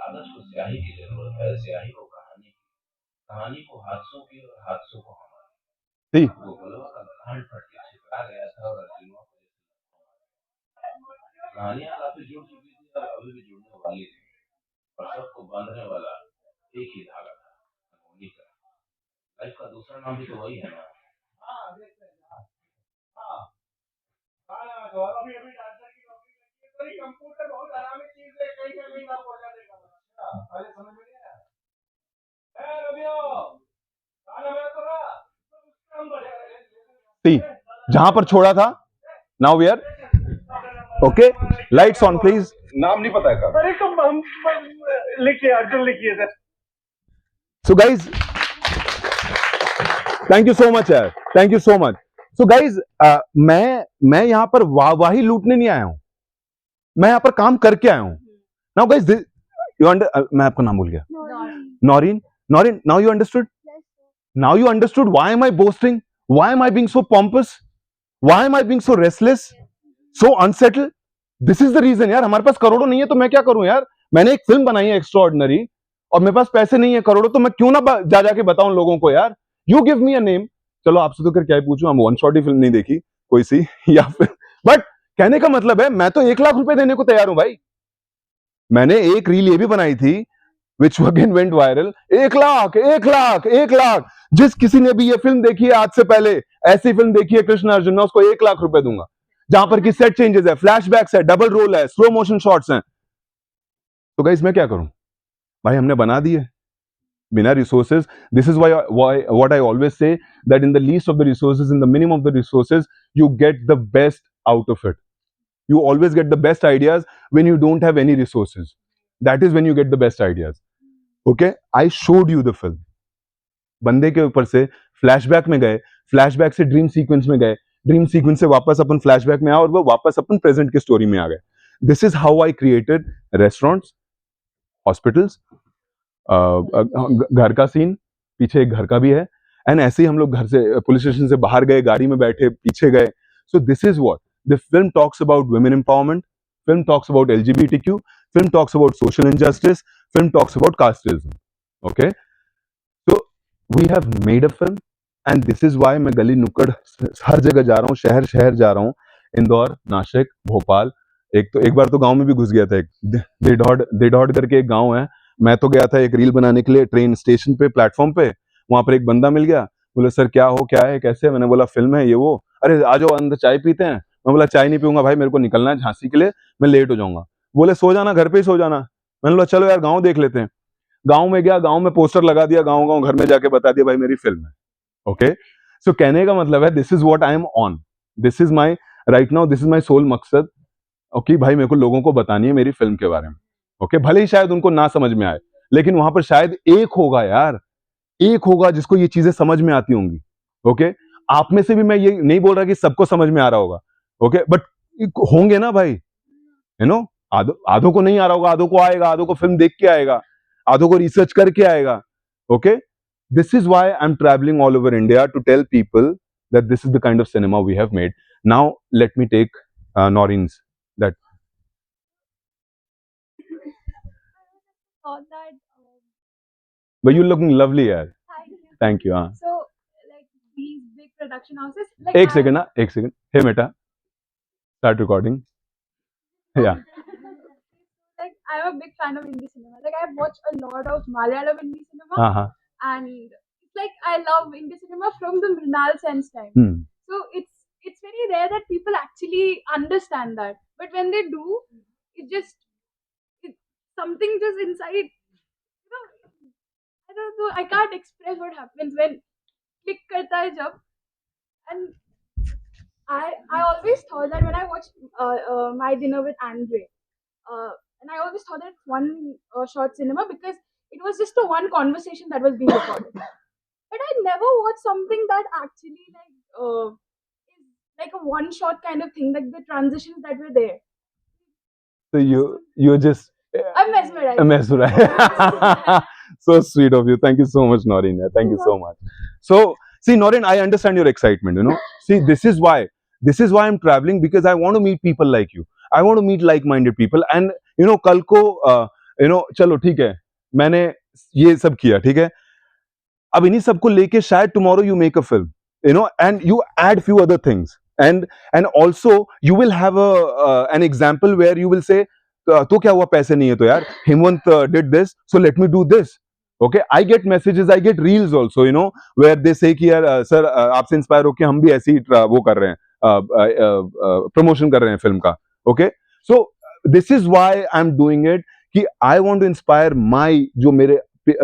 Speaker 5: कागज को स्याही की जरूरत है, स्याही को कहानी की, कहानी को हादसों की और हादसों को हमारी. वो बलवा का घाट फट के छिपा गया था और अर्जुन को कहानियां काफी जुड़ चुकी थी और अभी भी जुड़ने वाली थी, और सबको बांधने वाला एक ही धागा था, अनहोनी का. लाइफ का दूसरा नाम भी तो वही है ना.
Speaker 4: अभी अभी डांसर की नौकरी लगी है, तो ये कंप्यूटर बहुत आरामी चीज है, कहीं ना कहीं आप पहुंचा देगा. पहले समझ में नहीं आया. रबियो गाना बजा तो रहा तो उसका हम बजा
Speaker 2: जहां पर छोड़ा था. Now we are okay. Lights on please. नाम नहीं पता है का.
Speaker 4: अरे तो हम लिखिए, अर्जुन लिखिए sir.
Speaker 2: So guys, thank you so much यार. Thank you so much. So guys, मैं यहाँ पर वाहवाही लूटने नहीं आया हूं, मैं यहाँ पर काम करके आया हूं. Now guys, मैं आपका नाम भूल गया. Noreen. Now you understood. Now you understood why am I boasting? Why am I being so pompous? Why am I being so restless? So unsettled? This is the reason यार. हमारे पास करोड़ों नहीं है तो मैं क्या करूं यार. मैंने एक फिल्म बनाई है एक्स्ट्राऑर्डिनरी और मेरे पास पैसे नहीं है करोड़ों, तो मैं क्यों ना जाके बताऊं लोगों को यार. You give me a name. चलो आपसे तो क्या ही पूछूं, हम वन शॉट ही फिल्म नहीं देखी कोई सी या फिर, बट कहने का मतलब है मैं तो 1 लाख रुपए देने को तैयार हूं भाई. मैंने एक रील ये भी बनाई थी which again went viral. 1 lakh 1 lakh 1 lakh. जिस किसी ने भी ये फिल्म देखी है आज से पहले, ऐसी फिल्म देखी है कृष्ण अर्जुन, मैं उसको 1 लाख रुपए दूंगा. जहां पर की सेट चेंजेस है, फ्लैशबैक्स है, डबल रोल है, स्लो मोशन शॉट्स हैं. तो गाइस मैं क्या करूं भाई, हमने बना दिए बिना resources. This is why what I always say that in the least of the resources, in the minimum of the resources, you get the best out of it. You always get the best ideas when you don't have any resources. That is when you get the best ideas. Okay, I showed you the film. बंदे के ऊपर से flashback में गए, flashback से dream sequence में गए, dream sequence से वापस अपन फ्लैशबैक में आए और वो वापस अपन प्रेजेंट की स्टोरी में आ गए. This is how I created restaurants, hospitals, घर का सीन, पीछे एक घर का भी है, एंड ऐसे ही हम लोग घर से पुलिस स्टेशन से बाहर गए, गाड़ी में बैठे, पीछे गए. सो this is what the film talks about women empowerment, film talks about LGBTQ, film talks about social injustice, film talks about casteism. Okay, so we have made a film and this is why मैं गली नुक्कड़ हर जगह जा रहा हूँ, शहर शहर जा रहा हूँ, इंदौर, नासिक, भोपाल, एक बार तो गांव में भी घुस गया था. एक देढ़ौड़ करके एक गांव है, मैं तो गया था एक रील बनाने के लिए ट्रेन स्टेशन पे, प्लेटफॉर्म पे. वहां पर एक बंदा मिल गया, बोले सर क्या हो, क्या है, कैसे. मैंने बोला फिल्म है ये वो. अरे आ जाओ अंदर चाय पीते हैं. मैं बोला चाय नहीं पीऊंगा भाई, मेरे को निकलना है झांसी के लिए, मैं लेट हो जाऊंगा. बोले सो जाना, घर पे ही सो जाना. मैंने बोला चलो यार गांव देख लेते हैं. गांव में गया, गांव में पोस्टर लगा दिया, गांव घर में जाके बता दिया भाई मेरी फिल्म है. ओके, सो कहने का मतलब है this is what I am on, this is my right now, this is my sole मकसद. ओके भाई, मेरे को लोगों को बतानी है मेरी फिल्म के बारे में. ओके, भले ही शायद उनको ना समझ में आए, लेकिन वहां पर शायद एक होगा यार, एक होगा जिसको ये चीजें समझ में आती होंगी. ओके, आप में से भी मैं ये नहीं बोल रहा कि सबको समझ में आ रहा होगा. ओके, बट होंगे ना भाई, यू नो, आधों को नहीं आ रहा होगा, आधों को आएगा, आधों को फिल्म देख के आएगा, आधों को रिसर्च करके आएगा. Okay, this is why I am travelling all over India to tell people that this is the kind of cinema we have made. Now let me take Noreen's that.
Speaker 1: Thought that.
Speaker 2: But you're looking lovely yaar.
Speaker 1: Thank you.
Speaker 2: Thank you.
Speaker 1: So, like these big production houses, like
Speaker 2: एक second ना, एक second. हे बेटा, start recording. Yeah.
Speaker 1: Like I'm a big fan of Hindi cinema. Like I've watched a lot of Malayalam Hindi cinema,
Speaker 2: हाँ.
Speaker 1: and it's like I love Hindi cinema from the Mrinal Sen's time. So it's very rare that people actually understand that. But when they do, it's something just inside. You know, I don't know. I can't express what happens when click karta hai jab. And I always thought that when I watched My Dinner with Andre, and I always thought that it's one short cinema because it was just a one conversation that was being recorded. But I never watched something that actually is like a one shot kind of thing, like the transitions that were there.
Speaker 2: So you're just
Speaker 1: I'm mesmerized.
Speaker 2: mesmerized. So sweet of you. Thank you so much, Noreen. Thank you so much. So see, Noreen, I understand your excitement. You know, see, this is why I'm traveling, because I want to meet people like you. I want to meet like-minded people. And you know, कल को चलो ठीक है, मैंने ये सब किया, ठीक है. अब इन्हीं सबको लेके शायद tomorrow you make a film, you know, and you add few other things, and also you will have an example where you will say, तो क्या हुआ, पैसे नहीं है तो यार, Hemant did this, so let me do this. Okay, I get messages, I get reels also, you know, where they say कि यार सर आपसे इंस्पायर होके हम भी ऐसी वो कर रहे हैं, प्रमोशन कर रहे हैं फिल्म का. Okay, so this is why I'm doing it, कि I want to inspire my जो मेरे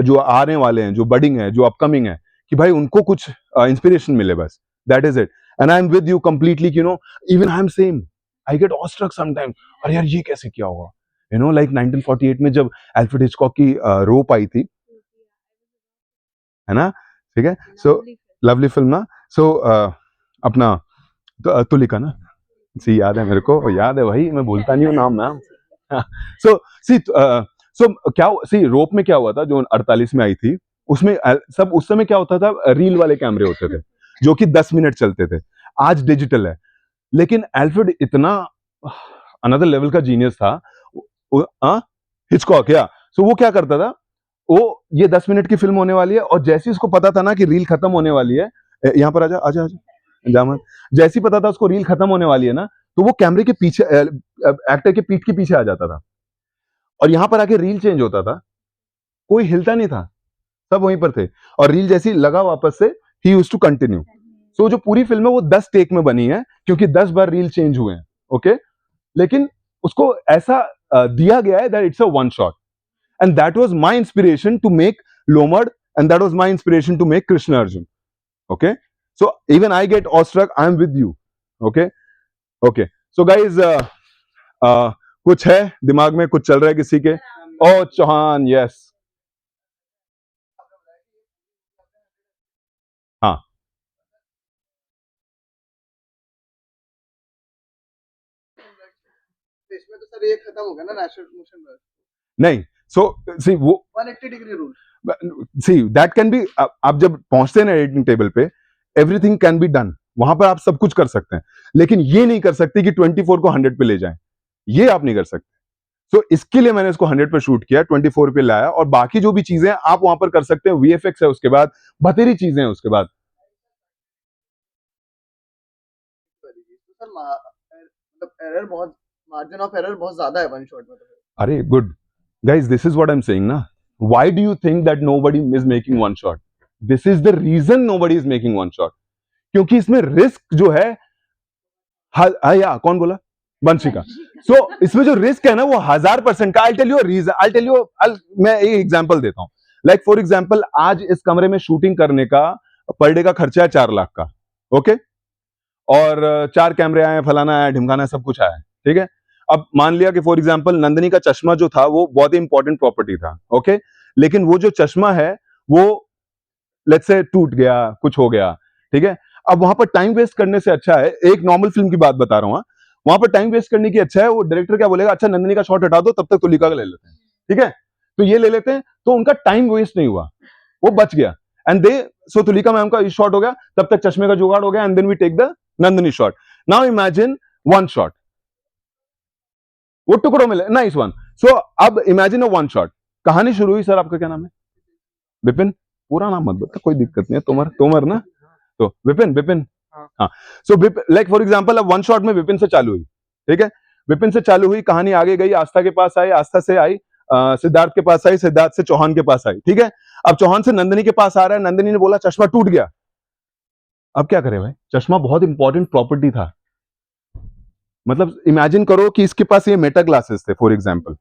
Speaker 2: जो आने वाले हैं, जो बडिंग है, जो अपकमिंग है, कि भाई उनको कुछ इंस्पिरेशन मिले बस. That is it. And I'm with you completely, you know, even I'm same. I get awestruck sometimes. अरे यार ये कैसे किया होगा, you know, like 1948 में जब अल्फ्रेड हिचकॉक की रोप आई थी, है ना, ठीक है. सो लवली फिल्म ना. सो अपना तुलिका ना, सी याद है मेरे को, याद है भाई, मैं भूलता नहीं हूँ नाम ना. सो सी क्या सी रोप में क्या हुआ था, जो 48 में आई थी, उसमें सब उस समय क्या होता था, रील वाले कैमरे होते थे जो कि 10 मिनट चलते थे. आज डिजिटल है, लेकिन अल्फ्रेड इतना अनदर लेवल का जीनियस था, हिचकॉक. या सो वो क्या करता था, वो ये 10 मिनट की फिल्म होने वाली है, और जैसे उसको पता था ना कि रील खत्म होने वाली है, यहाँ पर आजा आजा आजा जामन, जैसे ही पता था उसको रील खत्म होने वाली है ना, तो वो कैमरे के पीछे, एक्टर के पीठ के पीछे आ जाता था, और यहाँ पर आके रील चेंज होता था. कोई हिलता नहीं था, सब वहीं पर थे, और रील जैसी लगा वापस से, ही यूज्ड टू कंटिन्यू. सो जो पूरी फिल्म है वो 10 टेक में बनी है, क्योंकि 10 बार रील चेंज हुए हैं. ओके, लेकिन उसको ऐसा दिया गया है that it's a one shot. And that was my inspiration to make Lomad, and that was my inspiration to make Krishna Arjun. Okay, so even I get awestruck. I am with you. Okay. So guys, कुछ है दिमाग में, कुछ चल रहा है किसी के? ओ चौहान, यस। हाँ,
Speaker 3: तो इसमें तो सर ये खत्म हो गया ना नेचुरल मोशन में,
Speaker 2: नहीं, सो सी वो
Speaker 3: 180 degree rule.
Speaker 2: See that can be, आप जब पहुंचते हैं ना एडिटिंग टेबल पे, एवरीथिंग कैन बी डन, वहां पर आप सब कुछ कर सकते हैं, लेकिन ये नहीं कर सकते कि 24 को 100 पे ले जाएं, ये आप नहीं कर सकते। तो इसके लिए मैंने इसको 100 पे शूट किया, 24 पे लाया, और बाकी जो भी चीजें आप वहां पर कर सकते हैं, वीएफएक्स है, उसके बाद बतेरी चीजें हैं उसके बाद।
Speaker 3: तो सर मतलब एरर बहुत, मार्जिन ऑफ एरर बहुत ज्यादा है वन शॉट में तो।
Speaker 2: अरे good guys, this is what I am saying ना, why do you think that nobody is making one shot? This is the reason nobody is making one shot, क्योंकि इसमें risk जो है, या कौन बोला? वंशिका। सो इसमें जो रिस्क है ना वो 1000% का। I tell you reason, I tell you, मैं एक एग्जांपल देता हूं। लाइक फॉर एग्जांपल, आज इस कमरे में शूटिंग करने का पर डे का खर्चा है 4 लाख का, ओके, और 4 कैमरे आए, फलाना आया, ढिमकाना है, सब कुछ आया है, ठीक है। अब मान लिया कि फॉर एग्जांपल नंदिनी का चश्मा जो था वो बहुत ही इंपॉर्टेंट प्रॉपर्टी था, ओके, लेकिन वो जो चश्मा है वो लेट्स से टूट गया, कुछ हो गया, ठीक है। अब वहां पर टाइम वेस्ट करने से अच्छा है, एक नॉर्मल फिल्म की बात बता रहा हूं, वहां पर टाइम वेस्ट करने की अच्छा है, वो डायरेक्टर क्या बोलेगा, अच्छा नंदिनी का शॉट हटा दो, तब तक तुलिका का ले लेते हैं, ठीक है, तो ये ले लेते हैं, तो उनका टाइम वेस्ट नहीं हुआ, वो बच गया। And they, so Tulika ma'am का शॉट हो गया, तब तक चश्मे का जुगाड़ हो गया, and then we take the Nandini shot. Now imagine one shot, वो टुकड़ों में, नाइस वन। सो अब इमेजिन अ वन शॉट, कहानी शुरू हुई, सर आपका क्या नाम है? विपिन, पूरा नाम मत बता, कोई दिक्कत नहीं है, तोमर, तोमर ना, तो विपिन, विपिन, हाँ। सो लाइक फॉर एग्जांपल अब वन शॉट में विपिन से चालू हुई, ठीक है, विपिन से चालू हुई, कहानी आगे गई, आस्था के पास आई, आस्था से आई सिद्धार्थ के पास आई, सिद्धार्थ से चौहान के पास आई, ठीक है। अब चौहान से नंदिनी के पास आ रहा है, नंदिनी ने बोला चश्मा टूट गया। अब क्या करे भाई, चश्मा बहुत इंपॉर्टेंट प्रॉपर्टी था, मतलब इमेजिन करो कि इसके पास ये मेटा ग्लासेस थे for example,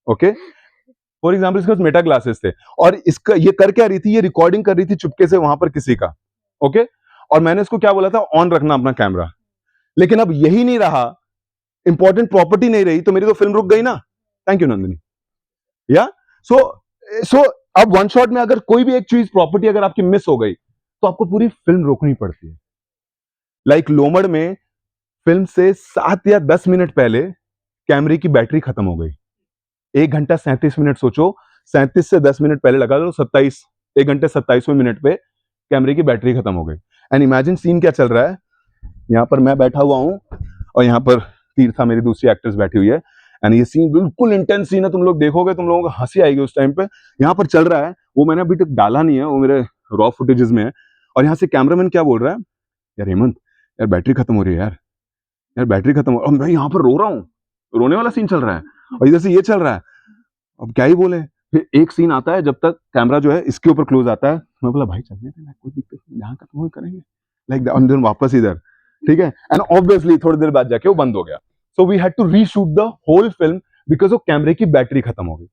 Speaker 2: okay, for example इसके पास मेटा ग्लासेस थे, और इसका ये कर क्या रही थी, ये रिकॉर्डिंग कर रही थी चुपके से वहां पर किसी का, ओके, और मैंने इसको क्या बोला था, ऑन रखना अपना कैमरा, लेकिन अब यही नहीं रहा, इंपॉर्टेंट प्रॉपर्टी नहीं रही, तो मेरी तो फिल्म रुक गई ना। Thank you Nandini. या सो सो अब वन शॉट में अगर कोई भी एक चीज प्रॉपर्टी अगर आपकी मिस हो गई, तो आपको पूरी फिल्म रोकनी पड़ती है। लाइक लोमड़ में फिल्म से 7 या 10 मिनट पहले कैमरे की बैटरी खत्म हो गई, 1 घंटा 37 मिनट, सोचो 37 से 10 मिनट पहले लगा दो 27, 1 घंटे 27वें मिनट पे कैमरे की बैटरी खत्म हो गई। एंड इमेजिन सीन क्या चल रहा है, यहाँ पर मैं बैठा हुआ हूँ और यहाँ पर तीर्था मेरी दूसरी एक्ट्रेस बैठी हुई है, एंड ये सीन बिल्कुल इंटेंस सीन है, तुम लोग देखोगे तुम लोगों को हंसी आएगी उस टाइम पे। यहाँ पर चल रहा है, वो मैंने अभी तक डाला नहीं है, वो मेरे रॉ फुटेजेस में है, और यहाँ से कैमरामैन क्या बोल रहा है, यार हेमंत, यार बैटरी खत्म हो रही है, यार बैटरी खत्म हो, और मैं यहाँ पर रो रहा हूँ, रोने वाला सीन चल रहा है, और इधर से ये चल रहा है, अब क्या ही बोले। फिर एक सीन आता है जब तक कैमरा जो है इसके ऊपर क्लोज आता है, मैं बोला भाई चलने देना, कोई दिक्कत नहीं, जहाँ खत्म हो करेंगे, लाइक देन वापस इधर, ठीक है, एंड ऑब्वियसली थोड़ी देर बाद जाके वो बंद हो गया। So we had to reshoot the whole film because वो कैमरे की बैटरी खत्म हो गई।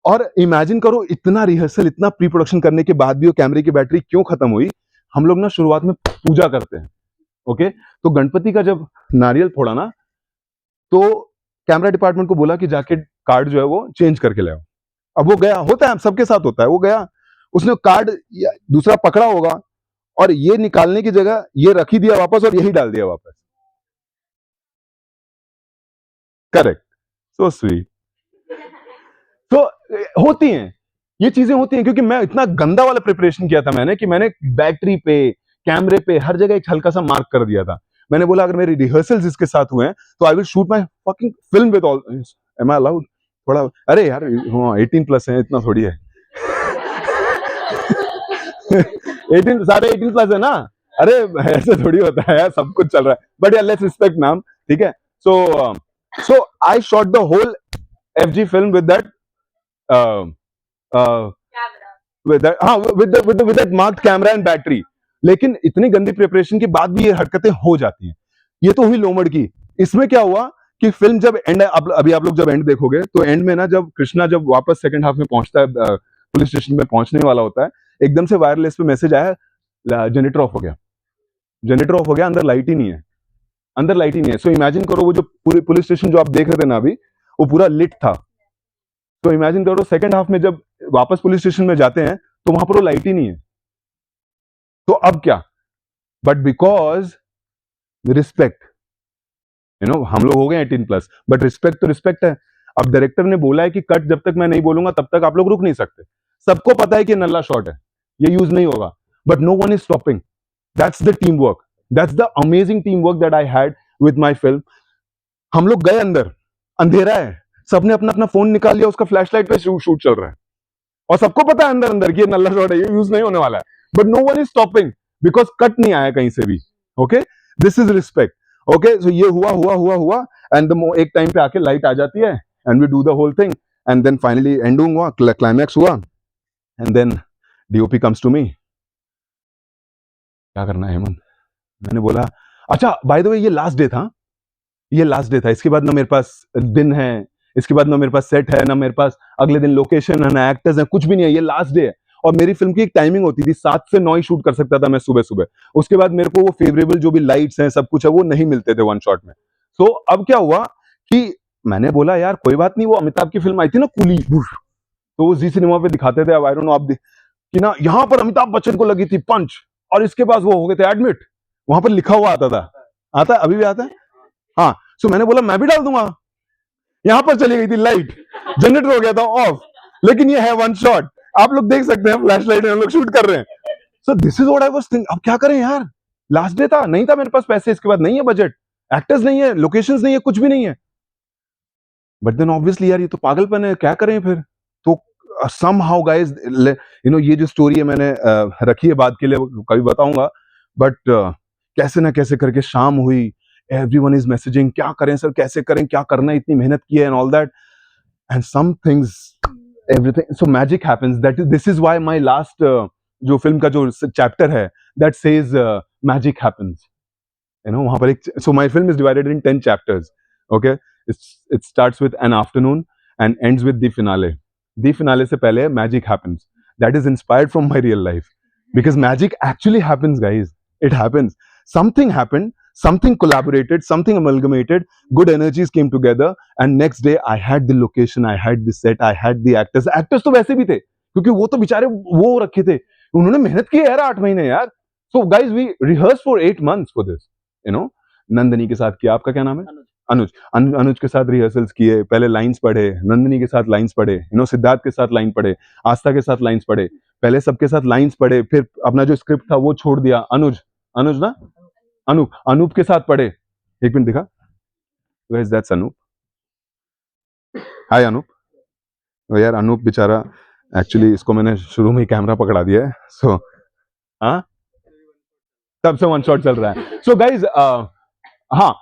Speaker 2: और इमेजिन करो, इतना रिहर्सल, इतना प्री प्रोडक्शन करने के बाद भी वो कैमरे की बैटरी क्यों खत्म हुई। हम लोग ना शुरुआत में पूजा करते हैं, ओके, तो गणपति का जब नारियल फोड़ा ना, तो कैमरा डिपार्टमेंट को बोला कि जाके कार्ड जो है वो चेंज करके ले आओ। अब वो गया, होता है सबके साथ होता है, वो गया, उसने कार्ड दूसरा पकड़ा होगा, और ये निकालने की जगह ये रख ही दिया वापस, और यही डाल दिया वापस। Correct, so sweet. तो होती हैं ये चीजें, होती हैं, क्योंकि मैं इतना गंदा वाला प्रिपरेशन किया था मैंने, कि मैंने बैटरी पे, कैमरे पे, हर जगह एक हल्का सा मार्क कर दिया था। मैंने बोला अगर मेरी रिहर्सल्स इसके साथ हुए हैं तो I will shoot my fucking film with all, am I allowed, थोड़ा, अरे यार 18 प्लस है, इतना थोड़ी है। 18, सारे 18 प्लस है ना, अरे ऐसे थोड़ी होता है यार, सब कुछ चल रहा है, बट यार लेट्स रिस्पेक्ट मैम, ठीक है। So I shot the whole FG film with that with that marked camera and battery. लेकिन इतनी गंदी प्रिपरेशन के बाद भी ये हरकतें हो जाती हैं। ये तो हुई लोमड़ की। इसमें क्या हुआ कि फिल्म जब एंड, अभी आप लोग जब एंड देखोगे तो एंड में ना, जब कृष्णा जब वापस सेकंड हाफ में पहुंचता है, पुलिस स्टेशन में पहुंचने वाला होता है, एकदम से वायरलेस पे मैसेज आया, जनरेटर ऑफ हो गया, जनरेटर ऑफ हो गया, अंदर लाइट ही नहीं है, अंदर लाइट ही नहीं है. सो इमेजिन करो वो जो पूरे पुलिस स्टेशन जो आप देख रहे थे ना अभी, वो पूरा लिट था. तो इमेजिन करो सेकंड हाफ में जब वापस पुलिस स्टेशन में जाते हैं तो वहां पर वो लाइट ही नहीं है. तो अब क्या? बट बिकॉज रिस्पेक्ट, हम लोग हो गए 18+, बट रिस्पेक्ट तो रिस्पेक्ट है. अब डायरेक्टर ने बोला है कि कट जब तक मैं नहीं बोलूंगा तब तक आप लोग रुक नहीं सकते. सबको पता है कि नल्ला शॉट है, ये यूज नहीं होगा, but no one is stopping. That's the team work, that's the amazing team work that I had with my film. हम लोग गए अंदर, अंधेरा है, सबने अपना अपना फोन निकाल लिया, उसका फ्लैशलाइट पे शूट चल रहा है, और सबको पता है अंदर अंदर कि ये नल्ला शॉट है, ये यूज नहीं होने वाला है, but no one is stopping because cut नहीं आया कहीं से भी. Okay, this is respect. Okay, so ये हुआ एंड एक टाइम पे आके लाइट आ जाती है and we do the whole thing and then finally ending हुआ, क्लाइमैक्स हुआ and then DOP comes to me. क्या करना है हेमंत? मैंने बोला अच्छा बाय द वे ये लास्ट डे था, ये लास्ट डे था. इसके बाद ना मेरे पास दिन है, इसके बाद ना मेरे पास सेट है, ना मेरे पास अगले दिन लोकेशन है, ना एक्टर्स है, कुछ भी नहीं है. ये लास्ट डे है. और मेरी फिल्म की एक टाइमिंग होती थी, 7 से 9 ही शूट कर सकता था मैं सुबह सुबह. उसके बाद मेरे को वो फेवरेबल जो भी लाइट्स हैं सब कुछ है वो नहीं मिलते थे वन शॉट में. सो अब क्या हुआ कि मैंने बोला यार कोई बात नहीं, वो अमिताभ की फिल्म आई थी ना कूली, तो वो जी सिनेमा पे दिखाते थे, अब आई डोंट नो आप कि ना यहाँ पर अमिताभ बच्चन को लगी थी पंच और इसके पास वो हो गए थे एडमिट. वहां पर लिखा हुआ आता था, आता है अभी भी आता है. हाँ, सो मैंने बोला मैं भी डाल दूंगा. यहां पर चली गई थी लाइट, जनरेटर हो गया था ऑफ, लेकिन ये है वन शॉट, आप लोग देख सकते हैं फ्लैश लाइट में हम लोग शूट कर रहे हैं. सो this is what I was thinking. अब क्या करें यार, लास्ट डे था, नहीं था मेरे पास पैसे, इसके बाद नहीं है बजट, एक्टर्स नहीं है, लोकेशंस नहीं है, कुछ भी नहीं है. बट देन ऑब्वियसली यार ये तो पागलपन है, क्या करें फिर. तो somehow guys, ये जो स्टोरी है मैंने रखी है बाद के लिए, कभी बताऊंगा. बट कैसे ना कैसे करके शाम हुई, everyone is messaging, क्या करें सर, कैसे करें, क्या करना है, इतनी मेहनत की है and all that, and some things, everything, so magic happens. This is why my last जो फिल्म का जो चैप्टर है that says magic happens. वहां पर एक, so my film is divided in 10 chapters. Okay, it starts with an afternoon and ends with the finale. The finale से पहले magic happens. That is inspired from my real life because magic actually happens, guys. It happens. Something happened. Something collaborated, something amalgamated, good energies came together, and next day I had the location, I had the set, I had the actors. Actors तो वैसे भी थे क्योंकि वो तो बेचारे वो रखे थे, उन्होंने मेहनत की यार 8 महीने यार. So guys, we rehearsed for 8 months for this. Nandini के साथ किया, आपका क्या नाम है? अनुज. अनुज के साथ रिहर्सल्स किए, पहले लाइंस पढ़े, नंदनी के साथ लाइंस पढ़े, सिद्धार्थ के साथ लाइन पढ़े, आस्था के साथ लाइंस पढ़े, पहले सबके साथ लाइंस पढ़े, फिर अपना जो स्क्रिप्ट था वो छोड़ दिया. अनुज ना, अनूप के साथ पढ़े. एक मिनट दिखा, Where is that अनूप? हाय अनूप. यार अनूप बेचारा, एक्चुअली इसको मैंने शुरू में ही कैमरा पकड़ा दिया है. सो हाँ, तब से वन शॉट चल रहा है. सो गाइज, हाँ,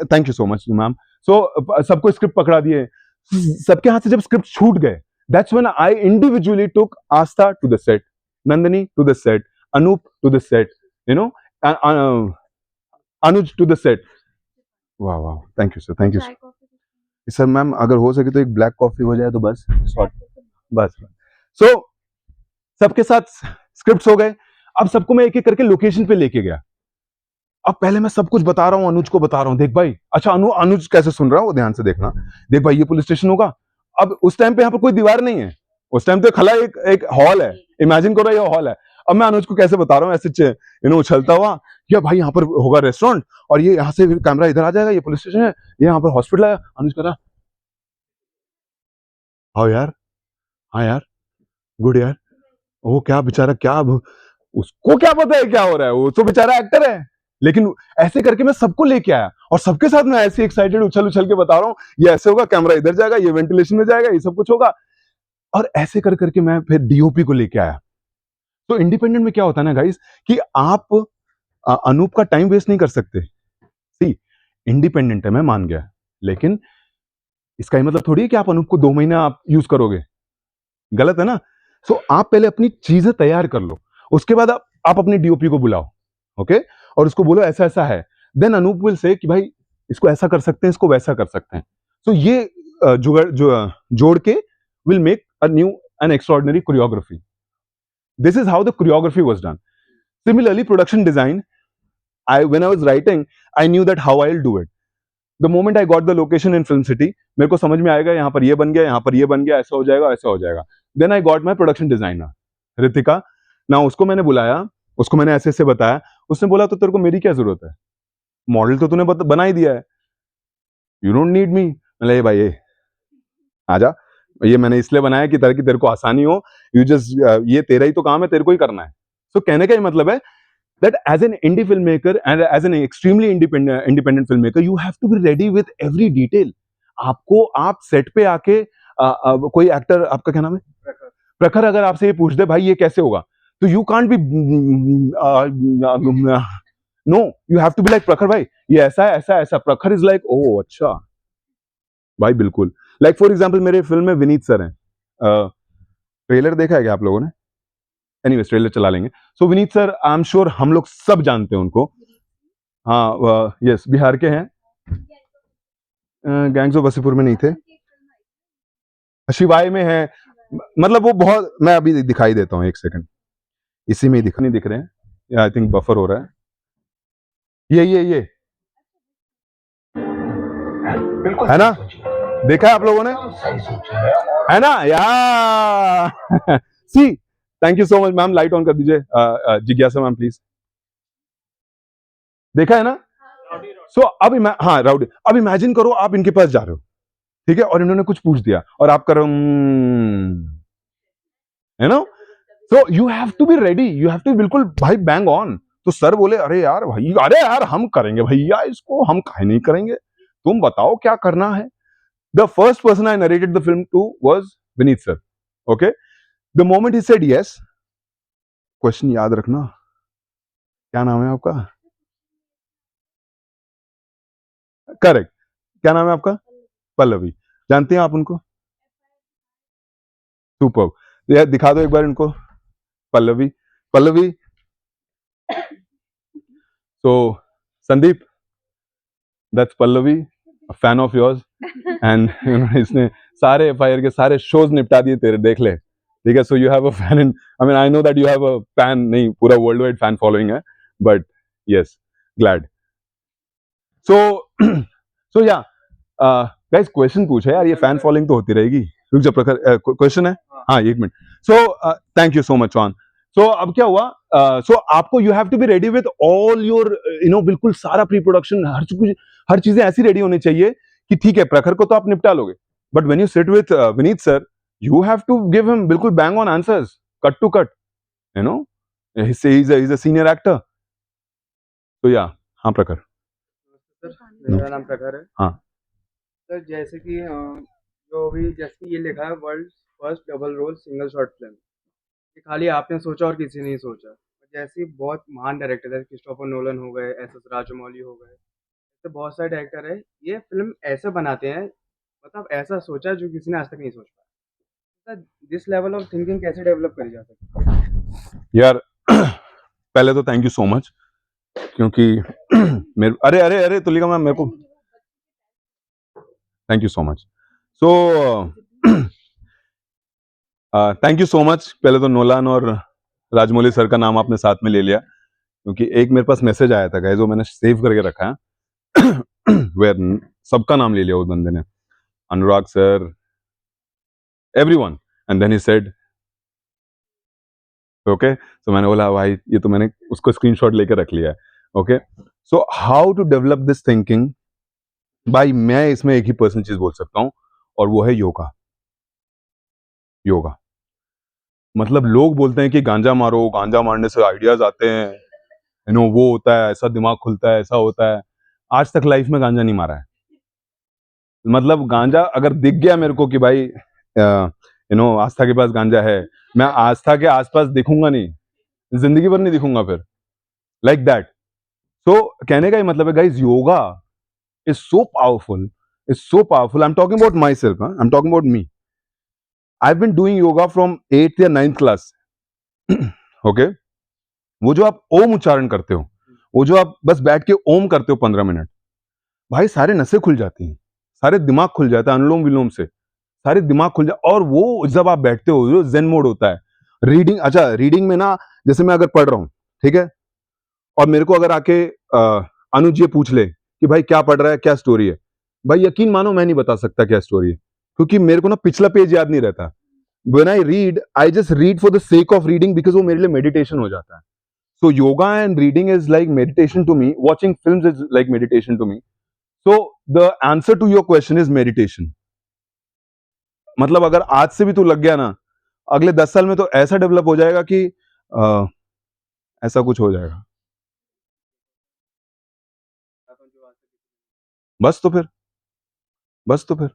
Speaker 2: thank you so much ma'am. So सबको स्क्रिप्ट पकड़ा दिए, सबके हाथ से जब स्क्रिप्ट छूट गए, that's when I individually took Aastha to the set, Nandini to the set, Anup to the set, Anuj to the set. Wow. Thank you, sir. Thank you, sir. Sir ma'am अगर हो सके तो एक ब्लैक कॉफी हो जाए तो बस. बस. So सबके साथ स्क्रिप्ट्स हो गए. अब सबको मैं एक एक करके लोकेशन पे लेके गया. अब पहले मैं सब कुछ बता रहा हूँ, अनुज को बता रहा हूँ, देख भाई, अच्छा अनुज कैसे सुन रहा है वो ध्यान से देखना. देख भाई ये पुलिस स्टेशन होगा. अब उस टाइम पे यहाँ पर कोई दीवार नहीं है, उस टाइम पे खला एक हॉल है. इमेजिन करो ये हॉल है. अब मैं अनुज को कैसे बता रहा हूँ ऐसे उछलता हुआ, या भाई यहाँ पर होगा रेस्टोरेंट और ये यहाँ से कैमरा इधर आ जाएगा, ये पुलिस स्टेशन है, ये यहाँ पर हॉस्पिटल है. अनुज कह रहा हाँ यार गुड यार. वो क्या बेचारा, क्या उसको क्या पता है क्या हो रहा है, वो तो बेचारा एक्टर है. लेकिन ऐसे करके मैं सबको लेके आया और सबके साथ मैं ऐसे एक्साइटेड उछल के बता रहा हूँ, ये ऐसे होगा, कैमरा इधर जाएगा, ये वेंटिलेशन में जाएगा, ये सब कुछ होगा. और ऐसे कर करके मैं फिर डीओपी को लेके आया. तो इंडिपेंडेंट में क्या होता है ना गाइस कि आप अनूप का टाइम वेस्ट नहीं कर सकते. सी, इंडिपेंडेंट है, मैं मान गया, लेकिन इसका मतलब थोड़ी है कि आप अनूप को 2 महीना आप यूज करोगे, गलत है ना. सो आप पहले अपनी चीजें तैयार कर लो, उसके बाद आप अपने डीओपी को बुलाओ, ओके, और उसको बोलो ऐसा ऐसा है. देन अनूप विल से कि भाई इसको ऐसा कर सकते हैं, इसको वैसा कर सकते हैं. तो ये जोड़ के will make a new and extraordinary choreography. This is how the choreography was done. Similarly, production design, when I was writing, I knew that how I'll do it. The moment I got the location in Film City, मेरे को समझ में आएगा यहाँ पर ये बन गया, यहाँ पर ये बन गया, ऐसा हो जाएगा, ऐसा हो जाएगा. Then I got my production designer, Ritika. ना उसको मैंने बुलाया, उसको मैंने ऐसे ऐसे बताया. उसने बोला तो तेरे को मेरी क्या जरूरत है? मॉडल तो तूने बना ही दिया है. You don't need me. मैं भाई ये आजा, ये मैंने इसलिए बनाया कि तेरे को आसानी हो. You just ये तेरा ही तो काम है, तेरे को ही करना है. So कहने का ये मतलब है that as an indie filmmaker and as an extremely independent filmmaker, you have to be ready with every detail. आपको आप सेट पे आके कोई एक्टर, आपका क्या नाम है, प्रखर, अगर आपसे ये पूछ दे भाई ये कैसे होगा, तो you can't be no, you have to be like Prakhar भाई ये ऐसा है, ऐसा ऐसा. प्रखर इज लाइक ओ अच्छा भाई, बिल्कुल. लाइक फॉर एग्जाम्पल मेरे फिल्म में विनीत सर हैं. ट्रेलर देखा है क्या आप लोगों ने? एनीवेज ट्रेलर चला लेंगे. So Vineet sir, I am sure हम लोग सब जानते हैं उनको. हाँ, यस, बिहार के हैं. गैंग्स ऑफ वासेपुर में नहीं थे, शिवाय में है. मतलब वो बहुत, मैं अभी दिखाई देता हूँ, एक सेकंड, इसी में ही नहीं दिख रहे हैं. आई थिंक बफर हो रहा है. ये
Speaker 4: बिल्कुल
Speaker 2: है ना?
Speaker 4: सही सोचिए,
Speaker 2: देखा है आप लोगों ने,
Speaker 4: सही सोचिए.
Speaker 2: है ना यार? See, thank you so much ma'am. Light on कर दीजिए. जिज्ञासा मैम प्लीज. देखा है ना? सो अब हाँ राउडी. अब इमेजिन करो आप इनके पास जा रहे हो, ठीक है, और इन्होंने कुछ पूछ दिया और आप करो है ना. So you have to be ready, you have to बिल्कुल भाई बैंग ऑन. तो सर बोले अरे यार भाई, अरे यार हम करेंगे भैया इसको, हम काहे नहीं करेंगे, तुम बताओ क्या करना है. The first person I narrated the film to was Vineet sir. Okay, the moment he said yes, question याद रखना, क्या नाम है आपका? करेक्ट, क्या नाम है आपका? पल्लवी. जानते हैं आप उनको? सुपर. यार दिखा दो एक बार इनको. पल्लवी, पल्लवी. तो Sandeep, that's Pallavi, a fan of yours. And इसने सारे एफआईआर के सारे शोज निपटा दिए तेरे, देख ले, ठीक है. सो you have a fan in, I mean I know that you have a fan, नहीं पूरा वर्ल्ड वाइड फैन फॉलोइंग है, बट यस, ग्लैड. सो सो या गाइस, क्वेश्चन पूछे यार, ये फैन फॉलोइंग तो होती रहेगी. रुक जा प्रखर, क्वेश्चन है. हाँ, एक minute. So thank you so much on. So अब क्या हुआ, सो आपको you have to be ready with all your बिल्कुल सारा प्री प्रोडक्शन, हर चीजें ऐसी रेडी होनी चाहिए कि ठीक है, प्रखर को तो आप निपटा लोगे, but when you sit with Vineet sir, you have to give him बिल्कुल bang on answers, cut to cut, he is a senior actor. तो या, हाँ प्रखर.
Speaker 6: सर मेरा नाम प्रखर है.
Speaker 2: हाँ.
Speaker 6: सर जैसे कि जो भी जैसे ये लिखा है, world first double role single shot film, ये खाली आपने सोचा और किसी नहीं सोचा. जैसे ही बहुत महान डायरेक्टर है, क्रिस्टोफर नोलन हो गए, एस राजमौली हो गए, ऐसे बहुत सारे डायरेक्टर है, ये फिल्म ऐसे बनाते हैं, मतलब ऐसा सोचा जो किसी ने आज तक नहीं सोच पाया. दिस लेवल ऑफ थिंकिंग कैसे डेवलप करी जा सकती है?
Speaker 2: यार पहले तो थैंक यू सो मच, क्योंकि मेरे, अरे अरे अरे तुलिका मैम, मेरे को thank you so much. So thank you so much. पहले तो नोलान और राजमौली सर का नाम आपने साथ में ले लिया, क्योंकि एक मेरे पास मैसेज आया था गाइस, जो मैंने सेव करके रखा है, वेयर सबका नाम ले लिया उस बंदे ने, Anurag sir, everyone, and then he said okay. तो मैंने बोला भाई ये तो मैंने उसको स्क्रीनशॉट लेके रख लिया है. Okay, so how to develop this thinking, भाई मैं इसमें एक ही पर्सनल चीज बोल सकता हूं, और वो है योगा. योगा मतलब लोग बोलते हैं कि गांजा मारो, गांजा मारने से आइडियाज आते हैं, वो होता है, ऐसा दिमाग खुलता है, ऐसा होता है. आज तक लाइफ में गांजा नहीं मारा है. मतलब गांजा अगर दिख गया मेरे को कि भाई आस्था के पास गांजा है, मैं आस्था के आसपास दिखूंगा नहीं, जिंदगी भर नहीं दिखूंगा फिर, लाइक दैट. सो कहने का ही मतलब है guys, yoga is so powerful, is so powerful. I am talking about my self, I am talking about me. I've been doing yoga from 8th या 9th क्लास. ओके, वो जो आप ओम उच्चारण करते हो, वो जो आप बस बैठ के ओम करते हो 15 मिनट, भाई सारे नसें खुल जाती हैं, सारे दिमाग खुल जाता है, अनुलोम विलोम से सारे दिमाग खुल जाए. और वो जब आप बैठते हो, जो जेन मोड होता है, रीडिंग, अच्छा रीडिंग में ना, जैसे मैं अगर पढ़ रहा हूं, ठीक है, और मेरे को अगर आके अनुज ये पूछ ले कि भाई क्या पढ़ रहा है, क्या स्टोरी है, भाई यकीन मानो मैं नहीं बता सकता क्या स्टोरी है, क्योंकि मेरे को ना पिछला पेज याद नहीं रहता. When I read, I just read for the sake of reading because वो मेरे लिए meditation हो जाता है. So yoga and reading is like meditation to me. Watching films is like meditation to me. So the answer to your question is meditation. मतलब अगर आज से भी तू लग गया ना, अगले 10 साल में तो ऐसा डेवलप हो जाएगा कि ऐसा कुछ हो जाएगा. बस तो फिर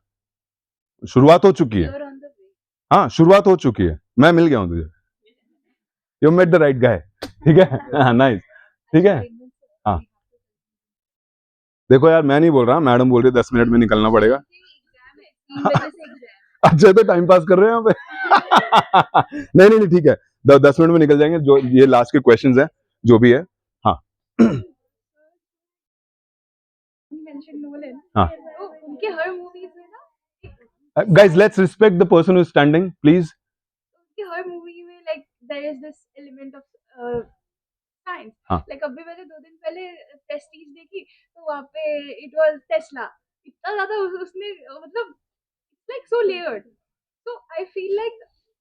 Speaker 2: शुरुआत हो चुकी है.
Speaker 1: You're on the way.
Speaker 2: हाँ, शुरुआत हो चुकी है. मैं मिल गया हूं तुझे. You met the right guy. ठीक है. हाँ, नाइस. ठीक है. हाँ. देखो यार, मैं नहीं बोल रहा, मैडम बोल रही है 10 मिनट में निकलना पड़ेगा.
Speaker 1: एग्जाम है 3 बजे से एग्जाम.
Speaker 2: अच्छा, तो टाइम पास कर रहे हैं यहाँ पे. नहीं नहीं नहीं, ठीक है. 10 मिनट में निकल जाएंगे. जो ये लास्ट के क्वेश्चंस हैं, जो भी है. हाँ.
Speaker 1: Mention Nolan.
Speaker 2: हाँ.
Speaker 1: तो उनके हर मूवीज में ना
Speaker 2: Guys, let's respect the person who is standing, please.
Speaker 1: उनके हर मूवी में like there is this element of science.
Speaker 2: हाँ.
Speaker 1: लाइक अभी मैंने 2 दिन पहले प्रेस्टीज देखी, तो वहाँ पे इट वाज टेस्ला. इतना ज्यादा उसने मतलब like so layered. So I feel like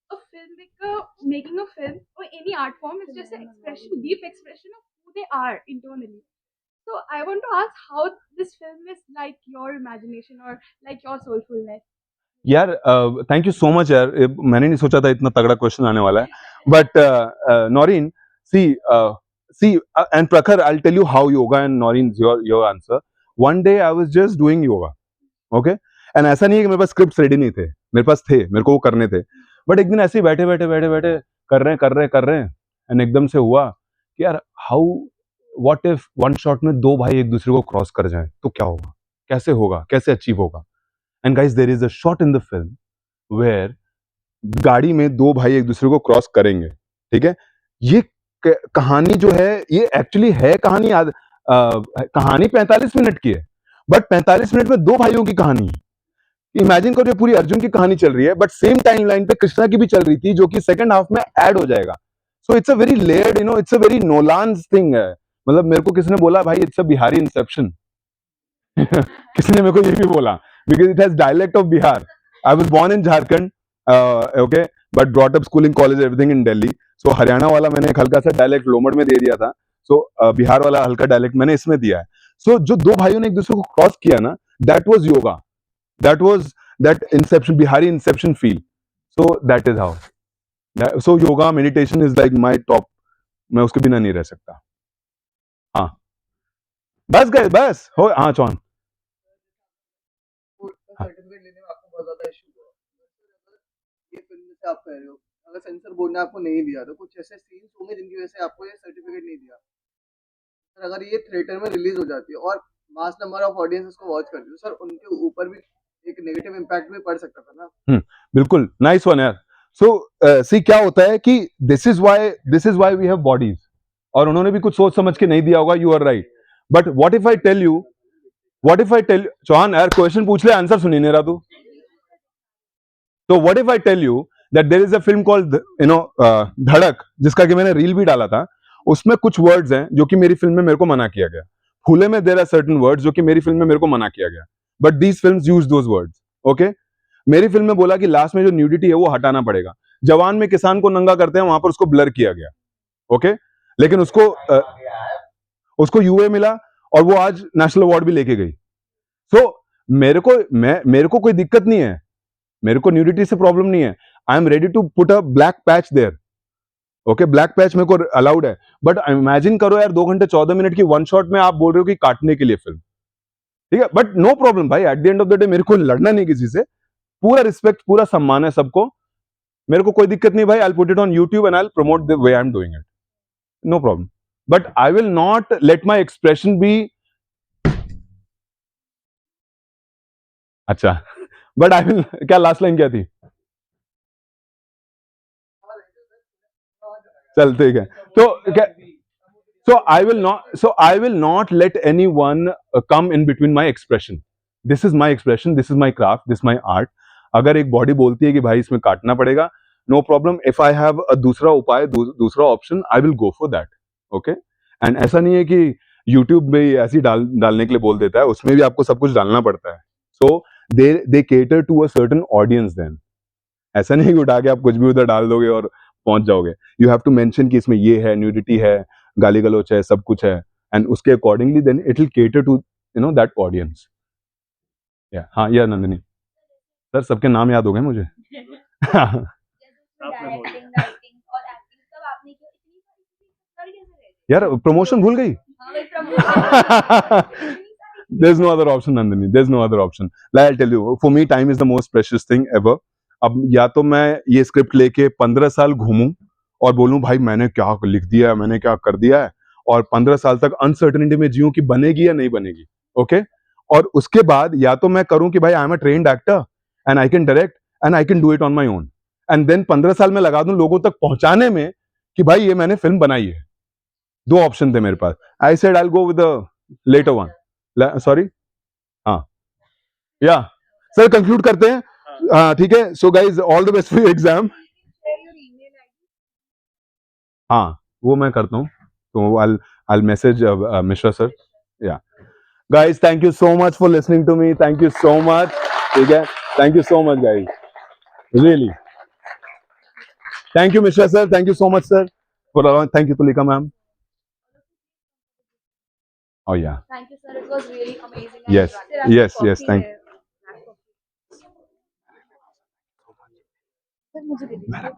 Speaker 1: a filmmaker making a film or any art form is just an expression, deep expression of who they are internally. So I want to ask how this film is like your imagination or like your soulfulness.
Speaker 2: यार thank you so much यार. मैंने नहीं सोचा था इतना तगड़ा question आने वाला है. But Naureen, see and Prakhar, I will tell you how yoga and Naureen your answer. One day I was just doing yoga, okay, and ऐसा नहीं है कि मेरे पास स्क्रिप्ट रेडी नहीं थे, मेरे पास थे, मेरे को वो करने थे. बट एक दिन ऐसे ही बैठे कर रहे हैं एंड एकदम से हुआ कि यार how, what if one shot में 2 भाई एक दूसरे को क्रॉस कर जाएं तो क्या होगा, कैसे होगा, कैसे अचीव होगा. And guys, there is a shot in the film where गाड़ी में 2 भाई एक दूसरे को क्रॉस करेंगे. ठीक है. ये कहानी जो है, ये एक्चुअली है कहानी कहानी 45 मिनट की है, बट 45 मिनट में 2 भाइयों की कहानी है. इमेजिन करो, ये पूरी अर्जुन की कहानी चल रही है, बट सेम टाइम लाइन पे कृष्णा की भी चल रही थी, जो कि सेकंड हाफ में ऐड हो जाएगा. So it's a very layered, you know, it's a very Nolan's thing है. मतलब मेरे को किसी ने बोला भाई इट्स अ बिहारी इंसेप्शन. किसी ने मेरे को ये भी बोला, because it has dialect of Bihar. I was born in Jharkhand, okay, but brought up schooling, college, everything in Delhi. So Haryana वाला मैंने एक हल्का सा डायलेक्ट लोमड़ में दे दिया था. सो बिहार वाला हल्का डायलेक्ट मैंने इसमें दिया है. सो जो 2 भाइयों ने एक दूसरे को क्रॉस किया ना, that was yoga. That was that inception, Bihari inception feel. So that is how. So yoga, meditation is like my top. मैं उसके बिना नहीं रह सकता. हाँ. बस गए, बस हो. हाँ चौन.
Speaker 3: सर्टिफिकेट लेने में आपको बहुत ज्यादा इशू हुआ. ये फिल्म से आप कह रहे हो, अगर सेंसर बोर्ड ने आपको नहीं दिया तो कुछ ऐसे सीन्स होंगे जिनकी वजह से आपको ये सर्टिफिकेट नहीं दिया. सर अगर ये थिएटर में रिलीज हो जाती है और मास नंबर ऑफ ऑडियंस इसको वॉच करती है, तो सर उनके ऊपर भी एक नेगेटिव इम्पैक्ट भी पड़ सकता था ना.
Speaker 2: बिल्कुल. नाइस वन यार. सो सी क्या होता है कि this is why we have bodies. और उन्होंने भी कुछ सोच समझ के नहीं दिया होगा. You are right. But what if I tell you, Chauhan यार क्वेश्चन पूछ ले, आंसर सुनी नहीं रहा तू. तो what if I tell you that there is a film called Dhadak, जिसका कि मैंने रील भी डाला था. उसमें कुछ वर्ड्स हैं जो कि मेरी फिल्म में मेरे को मना किया गया. फूले में देयर आर सर्टेन वर्ड्स जो कि मेरी फिल्म में मेरे को मना किया गया. But these films use those words. Okay. मेरी फिल्म में बोला कि लास्ट में जो न्यूडिटी है वो हटाना पड़ेगा. जवान में किसान को नंगा करते हैं, वहां पर उसको ब्लर किया गया. ओके. लेकिन उसको यूए मिला और वो आज नेशनल अवार्ड भी लेके गई. सो मेरे को कोई दिक्कत नहीं है, मेरे को न्यूडिटी से प्रॉब्लम नहीं है. I am ready to put a black patch there. Okay, black patch मेरे को अलाउड है. बट इमेजिन करो यार, 2 घंटे 14 मिनट की वन शॉट में आप बोल रहे हो कि काटने के लिए फिल्म. ठीक है. बट नो प्रॉब्लम भाई, at the end of the day मेरे को लड़ना नहीं किसी से. पूरा रिस्पेक्ट, पूरा सम्मान है सबको. मेरे को कोई दिक्कत नहीं भाई. I will put it on YouTube and I will promote the way I am doing it. No problem. But I will not let my expression be. अच्छा. बट आई विल, क्या लास्ट लाइन क्या थी? चल ठीक है. तो क्या, so I will not let anyone come in between my expression. This is my expression, this is my craft, this is my art. अगर एक बॉडी बोलती है कि भाई इसमें काटना पड़ेगा, no problem. If I have a दूसरा उपाय, दूसरा option, I will go for that. Okay. And ऐसा नहीं है कि यूट्यूब में ऐसे ही डालने के लिए बोल देता है, उसमें भी आपको सब कुछ डालना पड़ता है. So they cater to a certain audience. Then ऐसा नहीं कि उठा के आप कुछ भी उधर डाल दोगे और पहुंच जाओगे. यू हैव टू मेंशन कि इसमें ये है, न्यूडिटी है, गाली गलौच है, सब कुछ है, एंड उसके accordingly then it will cater to that audience. या हाँ, या नंदिनी सर, सबके नाम याद हो गए मुझे.
Speaker 1: डायरेक्टिंग, राइटिंग और एक्टिंग सब आपने किया, इतनी सारी चीजें कर कैसे रहे थे?
Speaker 2: यार प्रमोशन भूल गई.
Speaker 1: हाँ भाई, promotion
Speaker 2: There's no other option, Nandini. There's no other option. Like I'll tell you, for me, time is the most precious thing ever. अब या तो मैं ये स्क्रिप्ट लेके 15 साल घूमूं और बोलूं भाई मैंने क्या लिख दिया है, मैंने क्या कर दिया है, और 15 साल तक अनसर्टेनिटी में जीऊं कि बनेगी या नहीं बनेगी. ओके. और उसके बाद या तो मैं करूं कि भाई I am a trained actor and I can direct and I can do it on my own, and then 15 साल में लगा दूं लोगों तक पहुंचाने में कि भाई ये मैंने फिल्म बनाई है. दो ऑप्शन थे मेरे पास. I said I will go with the latter one. Sorry. हाँ, या सर कंक्लूड करते हैं. हाँ ठीक है. So guys all the best for your exam.
Speaker 1: share your email ID.
Speaker 2: हाँ वो मैं करता हूँ. तो I'll message Mishra sir. Yeah guys thank you so much for listening to me. Thank you so much. ठीक है. Thank you so much guys. Really thank you Mishra sir. Thank you so much sir for. Thank you Tulika ma'am. Oh yeah.
Speaker 1: Thank you, sir. It was really amazing. and
Speaker 2: Yes.
Speaker 1: interactive.
Speaker 2: Yes. Yes. Thank.
Speaker 1: Sir मुझे दे दीजिए.